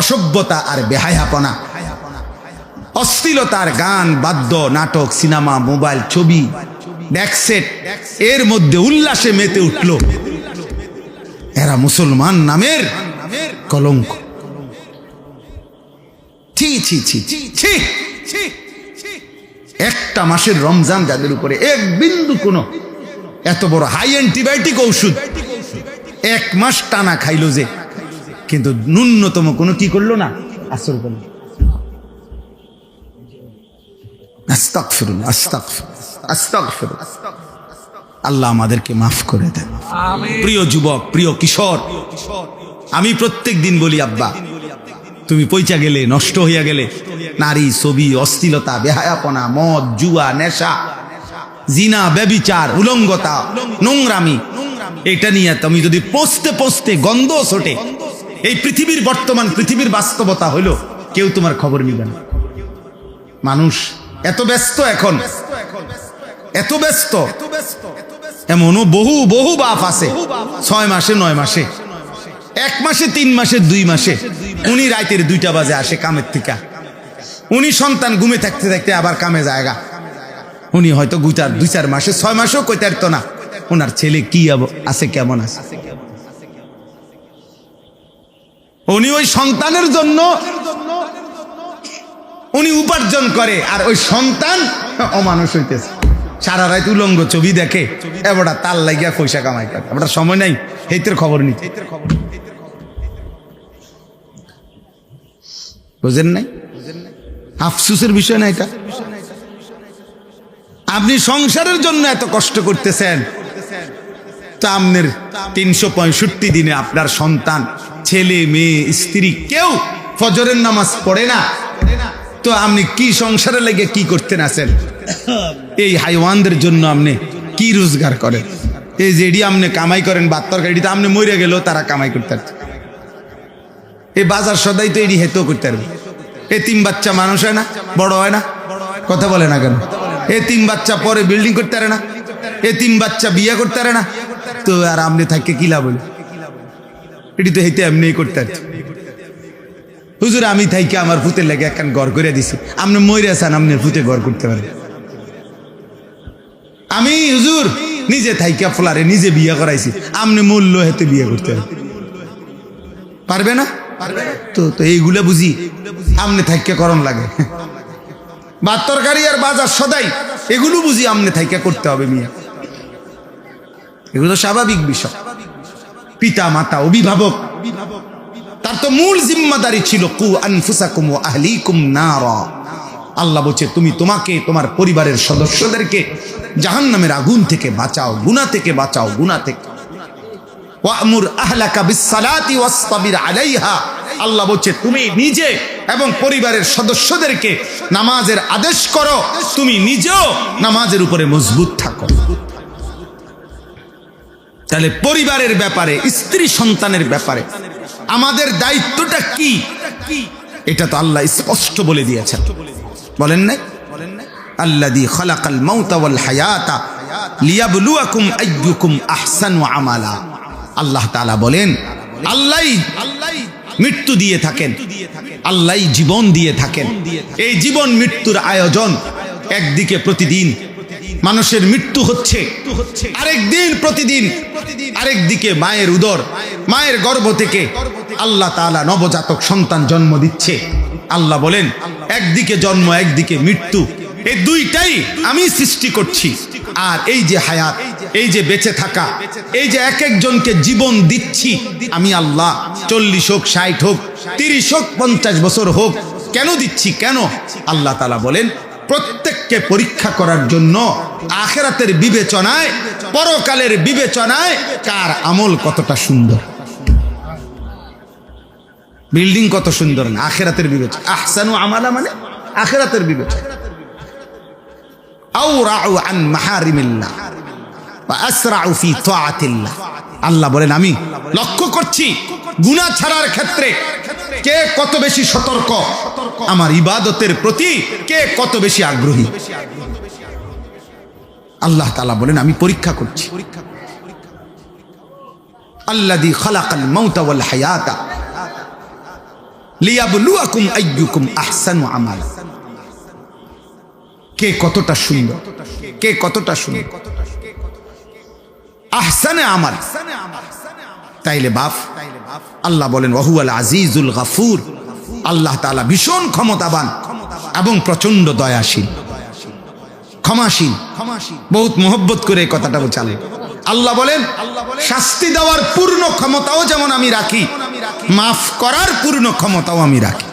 অসভ্যতা আর বেহায়াপনা, অশ্লীলতার গান, বাদ্য, নাটক, সিনেমা, মোবাইল, ছবি, ব্যাকসেট, এর মধ্যে উল্লাসে মেতে উঠল, এরা মুসলমান নামের কলঙ্ক। ছি ছি ছি ছি। একটা মাসের রমজান যাদের উপরে এক বিন্দু কোনো এত বড় হাই অ্যান্টিবায়োটিক ঔষধ 1 মাস টানা খাইলো যে, কিন্তু ন্যূনতম কোনো কি করলো না, আসর করলো। আস্তাগফিরুল্লাহ, আস্তাগফিরুল্লাহ, আস্তাগফিরুল্লাহ। আল্লাহ আমাদেরকে মাফ করে দেন। প্রিয় যুবক, প্রিয় কিশোর, আমি প্রত্যেক দিন বলি, আব্বা তুমি পয়চা গেলে, নষ্ট হইয়া গেলে, নারী, ছবি, অশ্লীলতা, বেহায়াপনা, মদ, জুয়া, নেশা, জিনা, ব্যভিচার, উলঙ্গতা, নোংরামি, এটা নিয়ে তুমি যদি পৌঁছতে পৌঁছতে গন্ধ ছোটে, এই পৃথিবীর বর্তমান পৃথিবীর বাস্তবতা হইল, কেউ তোমার খবর নিবে না। মানুষ এত ব্যস্ত, এখন এত ব্যস্ত, এমনও বহু বহু বাপ আছে 6 মাসে 9 মাসে, 1 মাসে 3 মাসে 2 মাসে, উনি রাতের 2টা বাজে আসে কামের থেকে, উনি সন্তান ঘুমে থাকতে থাকতে আবার কামে জায়গা, উনি হয়তো 2-4 মাসে 6 মাসেও কইতে পারতো না ওনার ছেলে কি আছে, কেমন আছে। উনি ওই সন্তানের জন্য উনি উপার্জন করে, আর ওই সন্তান অমানুষ হইতেছে, সারা রাত উলঙ্গ ছবি দেখে, এবারটা তার লাগিয়া পয়সা কামাই করে, এবারটা সময় নাই হেতের খবর নিতে। বুঝেন নাই? আফসোসের বিষয় না এটা। আপনি সংসারের জন্য এত কষ্ট করতেছেন, তো আপনার 365 দিনে আপনার সন্তান, ছেলে, মেয়ে, স্ত্রী কেউ ফজরের নামাজ পড়ে না, তো আপনি কি সংসারে লেগে কি করতেন আছেন? এই হাইওয়ানদের জন্য আপনি কি রোজগার করেন? এই যে এডি আপনি কামাই করেন, ভাত তরকারি, তো আপনি মরে গেলেও তারা কামাই করতে পারত। এই বাজার সদাই তো এডি হেতেও করতে পারবে। 3 বাচ্চা মানুষ হয় না, বড় হয় না, কথা বলে না কেন? এতিম বাচ্চা পরে বিল্ডিং করতে পারে না, এতিম বাচ্চা বিয়ে করতে পারে না, তো আর আমনে থাকতে কি লাভ হলো? এটি তো হেঁটে এমনি করতে পারছি। হুজুর আমি থাইকে আমার ফুতের লেগে একখান ঘর করে দিছি, আপনি মরে আছেন, আপনি ফুতে ঘর করতে পারেন। আমি হুজুর নিজে থাইকা ফলারে নিজে বিয়ে করাইছি, আপনি মূল্য হেতে বিয়ে করতে পারবে না? তো তো এইগুলা বুঝি আমনে থাইকা করণ লাগে। ভাত তরকারি আর বাজার সদাই এগুলো বুঝি আমনে থাইকা করতে হবে মিয়া। এগুলো স্বাভাবিক বিষয়। পিতা মাতা অভিভাবক তার তো মূল জিম্মাদারি ছিল কু আনফুসাকুম ওয়া আহলিকুম নারা। আল্লাহ বলছে তুমি তোমাকে তোমার পরিবারের সদস্যদেরকে জাহান্নামের আগুন থেকে বাঁচাও, গুনাহ থেকে বাঁচাও, গুনাহ থেকে। ওয়ামুর আহলাকা বিসসালাতি ওয়াসতাবির আলাইহা। আল্লাহ বলছে তুমি নিজে এবং পরিবারের সদস্যদেরকে নামাজের আদেশ করো, তুমি নিজেও নামাজের উপরে মজবুত থাকো। তাহলে পরিবারের ব্যাপারে, স্ত্রী সন্তানের ব্যাপারে আমাদের দায়িত্বটা কি, এটা তো আল্লাহ স্পষ্ট বলে দিয়েছেন। বলেন নাই আল্লাযী খালাকাল মাউতা ওয়াল হায়াতা লিয়াবলুয়াকুম আইয়ুকুম আহসানু আমালা। আল্লাহ তাআলা বলেন আল্লাহই মৃত্যু দিয়ে থাকেন, আল্লাহই জীবন দিয়ে থাকেন। এই জীবন মৃত্যুর আয়োজন, একদিকে প্রতিদিন মানুষের মৃত্যু হচ্ছে, আরেকদিন প্রতিদিন আরেকদিকে মায়ের উদর, মায়ের গর্ভ থেকে আল্লাহ তাআলা নবজাতক সন্তান জন্ম দিচ্ছে। আল্লাহ বলেন একদিকে জন্ম একদিকে মৃত্যু, এই দুইটাই আমি সৃষ্টি করছি। আর এই যে হায়াত, এই যে বেঁচে থাকা, এই যে এক একজনকে জীবন দিচ্ছি আমি আল্লাহ, 40 হোক 60 হোক 30 হোক 50 বছর হোক, কেন দিচ্ছি? কেন? আল্লাহ তাআলা বলেন প্রত্যেককে পরীক্ষা করার জন্য, আখিরাতের বিবেচনায়, পরকালের বিবেচনায় কার আমল কতটা সুন্দর। বিল্ডিং কত সুন্দর না, আখিরাতের বিবেচনা। আহসানু আমালা মানে আখিরাতের বিবেচনা। আওরাউ আন মাহারিমিল্লাহ ওয়া আসরাউ ফি তাআতিল্লাহ। আল্লাহ বলেন আমি লক্ষ্য করছি গুনাহ ছাড়ার ক্ষেত্রে কে কত বেশি সতর্ক, আমার ইবাদতের প্রতি কে কত বেশি আগ্রহী। আল্লাহ তাআলা বলেন আমি পরীক্ষা করছি। আল্লাযী খালাকাল মাউতা ওয়াল হায়াতা লিয়াবলুয়াকুম আইয়ুকুম আহসানু আমালা। কে কতটা সুন্দর, কে কতটা সুন্দর, আহসানে আমাল। তাইলে বাপ আল্লাহ বলেন ওয়াহুয়াল আজিজুল গাফুর। আল্লাহ তাআলা ভীষণ ক্ষমতাবান এবং প্রচন্ড দয়াশীল, ক্ষমাশীল। বহুত মোহব্বত করে এই কথাটা বলে। আল্লাহ বলেন শাস্তি দেওয়ার পূর্ণ ক্ষমতাও যেমন আমি রাখি, মাফ করার পূর্ণ ক্ষমতাও আমি রাখি।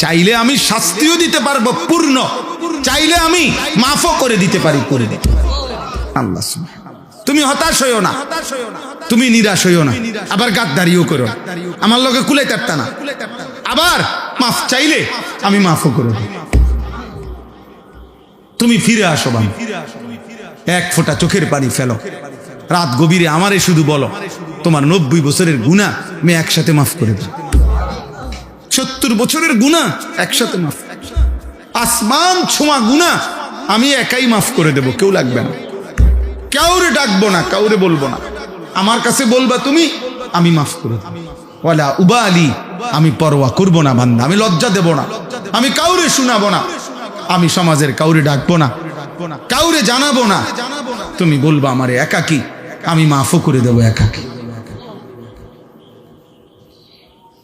চাইলে আমি শাস্তিও দিতে পারবো পূর্ণ, চাইলে আমি মাফও করে দিতে পারি পূর্ণ। আল্লাহ তুমি হতাশ হইও না, তুমি নিরাশ হইও না, আবার গাদ্দারিও করো না। আমার লগে কুলাইতে পারতা না, আবার মাফ চাইলে আমি মাফও করে দিই। তুমি ফিরে আসো বাবা, এক ফোঁটা চোখের পানি ফেলো, রাত গভীরে আমারে শুধু বলো তোমার 90 বছরের গুনাহ আমি একসাথে মাফ করে দেব। 70 বছরের গুনাহ একসাথে মাফ, আসমান ছোঁয়া গুনাহ আমি একাই মাফ করে দেব, কেউ লাগবে না, কাউরে ডাকবো না, কাউরে বলবো না, আমার কাছে বলবা তুমি, আমি মাফ করে দেব। ওয়ালা উবালি, আমি পরোয়া করবো না বান্দা, আমি লজ্জা দেব না, আমি কাউরে শোনাবো না, আমি সমাজের কাউরে ডাকবো না, কাউরে জানাবো না, তুমি বলবা আমারে একাকী, আমি মাফও করে দেব একাকী।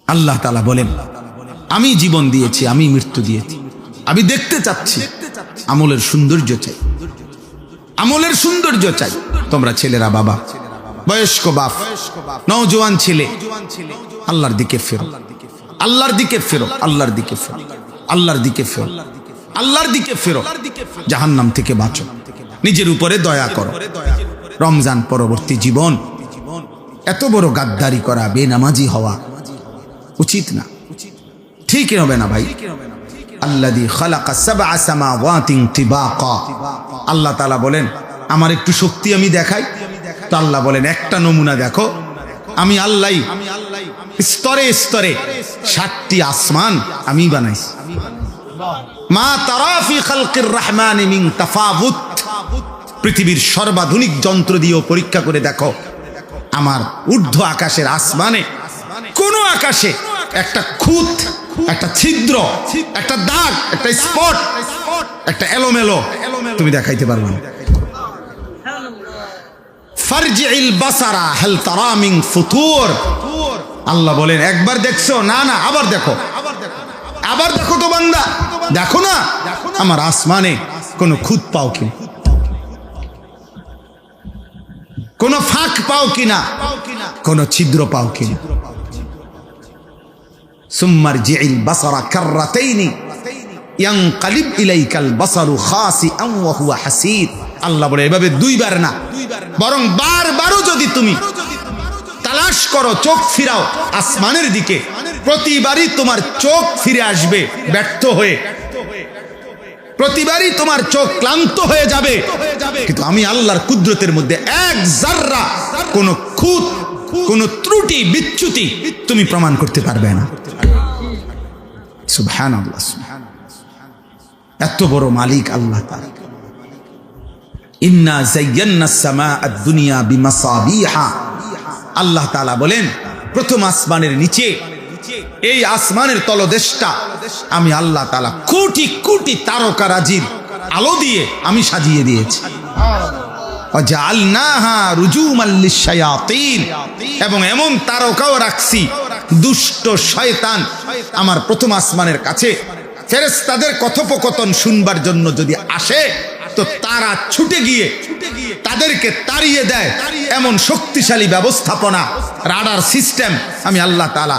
আল্লাহ তাআলা বলেন আমি জীবন দিয়েছি, আমি মৃত্যু দিয়েছি, আমি দেখতে চাচ্ছি আমলের সৌন্দর্য চাই, আমলের সৌন্দর্য চাই। তোমরা ছেলেরা, বাবা, বয়স্ক বাপ, নওজোয়ান ছেলে, আল্লাহর দিকে ফেরো, আল্লাহর দিকে ফেরো, আল্লাহর দিকে ফেরো, আল্লাহর দিকে ফেরো, আল্লাহর দিকে ফেরো। জাহান্নাম থেকে বাঁচো, নিজের উপরে দয়া করো। রমজান পরবর্তী জীবন এত বড় গাদ্দারি করা, বেনামাজি হওয়া উচিত না, ঠিক হবে না ভাই। আল্লাযী খালাকা সাবআ সামাওয়াতিন তিবাকা। আল্লাহ তাআলা বলেন আমার একটু শক্তি আমি দেখাই, তো আল্লাহ বলেন একটা নমুনা দেখো, আমি আল্লাহ স্তরে স্তরে 7টি আসমান আমি বানাইছি। মা তারা ফি খালকির রহমানি মিন তাফাউত। পৃথিবীর সর্বাধুনিক যন্ত্র দিয়েও পরীক্ষা করে দেখো, আমার ঊর্ধ্ব আকাশের আসমানে কোন আকাশে একটা খুঁত, একটা ছিদ্র, একটা দাগ, একটা স্পট, একটা এলোমেলো তুমি দেখাইতে পারবে না। ফারজিল বাসারা হাল তারা মিন ফুতুর। আল্লাহ বলেন একবার দেখছো, না না আবার দেখো, আবার দেখো তো বান্দা, দেখো না আমার আসমানে কোনো খুঁত পাও কি, কোন ফাঁক পাও কিনা, কোন ছিদ্র পাও কিনা। সুম্মারজিল বাসারা কাররাতাইনি ইয়ানকালিব ইলাইকাল বাসারু খাসিআন ওয়া হুয়া হাসীর। আল্লাহ বলে এভাবে দুইবার না, বরং বারবারও যদি তুমি তালাশ করো, চোখ ফিরাও আসমানের দিকে, প্রতিবারই তোমার চোখ ফিরে আসবে ব্যর্থ হয়ে, প্রতিবারই তোমার চোখ ক্লান্ত হয়ে যাবে, কিন্তু আমি আল্লাহর কুদরতের মধ্যে এক জাররা কোন খুঁত, কোন ত্রুটি বিচ্যুতি তুমি প্রমাণ করতে পারবে না। সুবহানাল্লাহ, এত বড় মালিক আল্লাহ তাআলা। ইন্না যায়্যানাস সামাআদ দুনিয়া বিমাসাবিহা। আল্লাহ তাআলা বলেন প্রথম আসমানের নিচে, এই আসমানের তলদেশটা আমি আল্লাহ তাআলা কোটি কোটি তারকারাজির আলো দিয়ে আমি সাজিয়ে দিয়েছি। ওয়াজআলনাহা রুজুমান লিশ-শায়াতিন। এবং এমন তারকাও রাখছি, দুষ্ট শয়তান আমার প্রথম আসমানের কাছে ফেরেশতাদের কথোপকথন শুনবার জন্য যদি আসে, তো তারা ছুটে গিয়ে তাদেরকে তাড়িয়ে দেয়। এমন শক্তিশালী ব্যবস্থাপনা, রাডার সিস্টেম আমি আল্লাহ তাআলা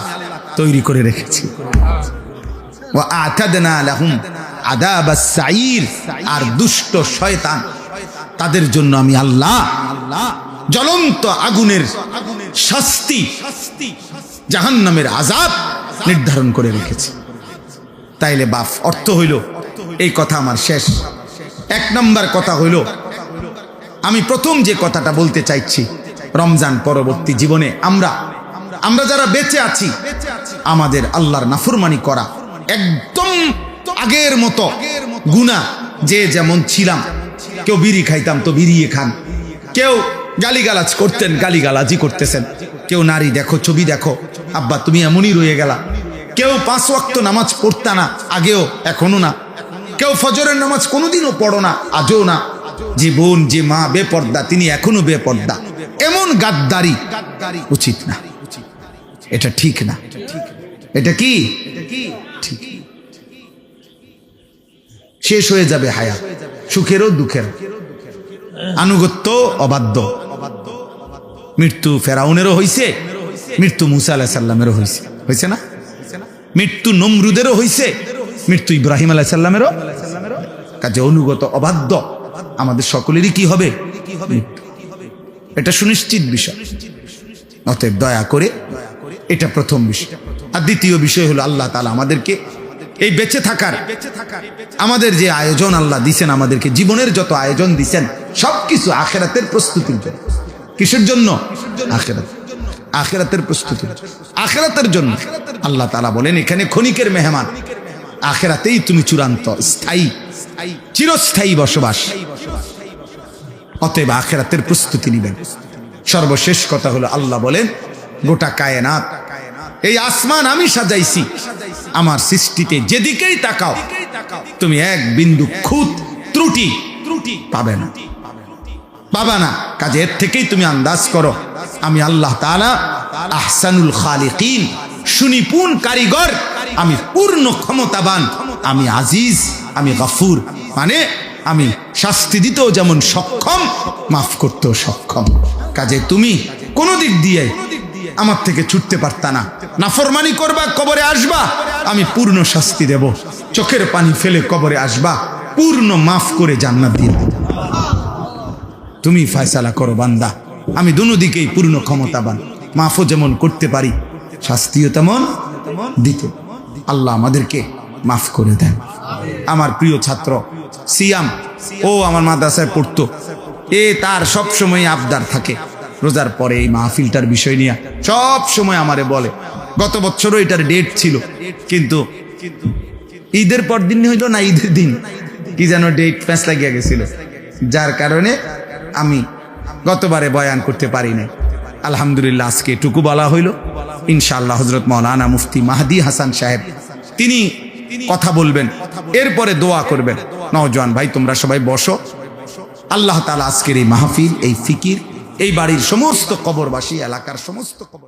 তৈরি করে রেখেছি। ওয়া আতাদনা লাহুম আযাবাস সাঈর। আর দুষ্ট শয়তান তাদের জন্য আমি আল্লাহ জ্বলন্ত আগুনের শাস্তি, জাহান্নামের আযাব নির্ধারণ করে রেখেছি। তাইলে বাপ, অর্থ হইল এই কথা আমার শেষ। এক নম্বর কথা হইল, আমি প্রথম যে কথাটা বলতে চাইছি, রমজান পরবর্তী জীবনে আমরা যারা বেঁচে আছি, আমাদের আল্লাহর নাফরমানি করা একদম আগের মতো গুনাহ। যে যেমন ছিলাম, কেউ বিড়ি খাইতাম তো বিড়িয়ে খান, কেউ গালিগালাজ করতেন গালিগালাজি করতেছেন, কেউ নারী দেখো, ছবি দেখো, আব্বা তুমি এমনই রয়ে গেলা, কেউ 5 ওয়াক্ত নামাজ পড়তা না আগেও, এখনো না, কেউ ফজরের নামাজ কোনোদিনও পড়ো না, আজও না, যে বোন যে মা বেপর্দা তিনি এখনো বেপর্দা। এমন গাদ্দারি উচিত না, এটা ঠিক না। এটা কি ঠিক? শেষ হয়ে যাবে হায়াত, সুখেরও দুঃখের, আনুগত্য অবাধ্য। মৃত্যু ফেরাউনেরও হইছে, মৃত্যু মুসা আলাইহিস সালামেরও হইছে, হইছে না? মৃত্যু নমরুদেরও হইছে, মৃত্যু ইব্রাহিম আলাইহিস সালামেরও। কাজে অনুগত অবাধ্য আমাদের সকলেরই কি হবে? এটা সুনিশ্চিত বিষয়। অতএব দয়া করে এটা প্রথম বিষয়। আর দ্বিতীয় বিষয় হলো, আল্লাহ তাআলা আমাদেরকে এই বেঁচে থাকার আমাদের যে আয়োজন আল্লাহ দিছেন, আমাদেরকে জীবনের যত আয়োজন দিছেন সবকিছু আখিরাতের প্রস্তুতির জন্য। কিসের জন্য? আখিরাত, আখিরাতের প্রস্তুতি, আখিরাতের জন্য। আল্লাহ তাআলা বলেন এখানে ক্ষণিকের মেহমান, আখিরাতেই তুমি চূড়ান্ত স্থায়ী চিরস্থায়ী বসবাস। অতএব আখিরাতের প্রস্তুতি নেবেন। সর্বশেষ কথা হলো, আল্লাহ বলেন গোটা কায়নাত, এই আসমান আমি সাজাইছি, আমার সৃষ্টিতে যেদিকেই তাকাও তুমি এক বিন্দু খুঁত ত্রুটি পাবে না, পাবে না। কাজে এর থেকেই তুমি আন্দাজ করো আমি আল্লাহ তাআলা আহসানুল খালিকিন, সুনিপুণ কারিগর, আমি পূর্ণ ক্ষমতাবান, আমি আজিজ, আমি গফুর, মানে আমি শাস্তি দিতেও যেমন সক্ষম, মাফ করতেও সক্ষম। কাজে তুমি কোন দিক দিয়ে আমার থেকে ছুটতে পারতা না। নাফরমানি করবা, কবরে আসবা, আমি পূর্ণ শাস্তি দেব। চোখের পানি ফেলে কবরে আসবা, পূর্ণ মাফ করে জান্নাত দিয়ে দেব। তুমি ফয়সালা করো বান্দা, আমি দুনো দিকেই পূর্ণ ক্ষমতাবান, মাফও যেমন করতে পারি, শাস্তিও তেমন দিতে। আল্লাহ আমাদেরকে মাফ করে দেন। আমার প্রিয় ছাত্র সিয়াম, ও আমার মাদ্রাসায় পড়তো, তার সব সময় আবদার থাকে রোজার পরে এই মাহফিলটার বিষয় নিয়ে সব সময় আমারে বলে। গত বছরও এটার ডেট ছিল, কিন্তু ঈদের পর দিন হইল না ঈদের দিন কি যেন ডেট প্যাঁচ লাগিয়া গেছিল, যার কারণে আমি গতবারে বয়ান করতে পারি নাই। আলহামদুলিল্লাহ আজকে এটুকু বলা হইল। ইনশাআল্লাহ হযরত মাওলানা মুফতি মাহদী হাসান সাহেব তিনি কথা বলবেন, এরপরে দোয়া করবেন। নওজোয়ান ভাই তোমরা সবাই বসো। আল্লাহ তাআলা আজকের এই মাহফিল, এই ফিকির, এই বাড়ির সমস্ত কবরবাসী, এলাকার সমস্ত কবর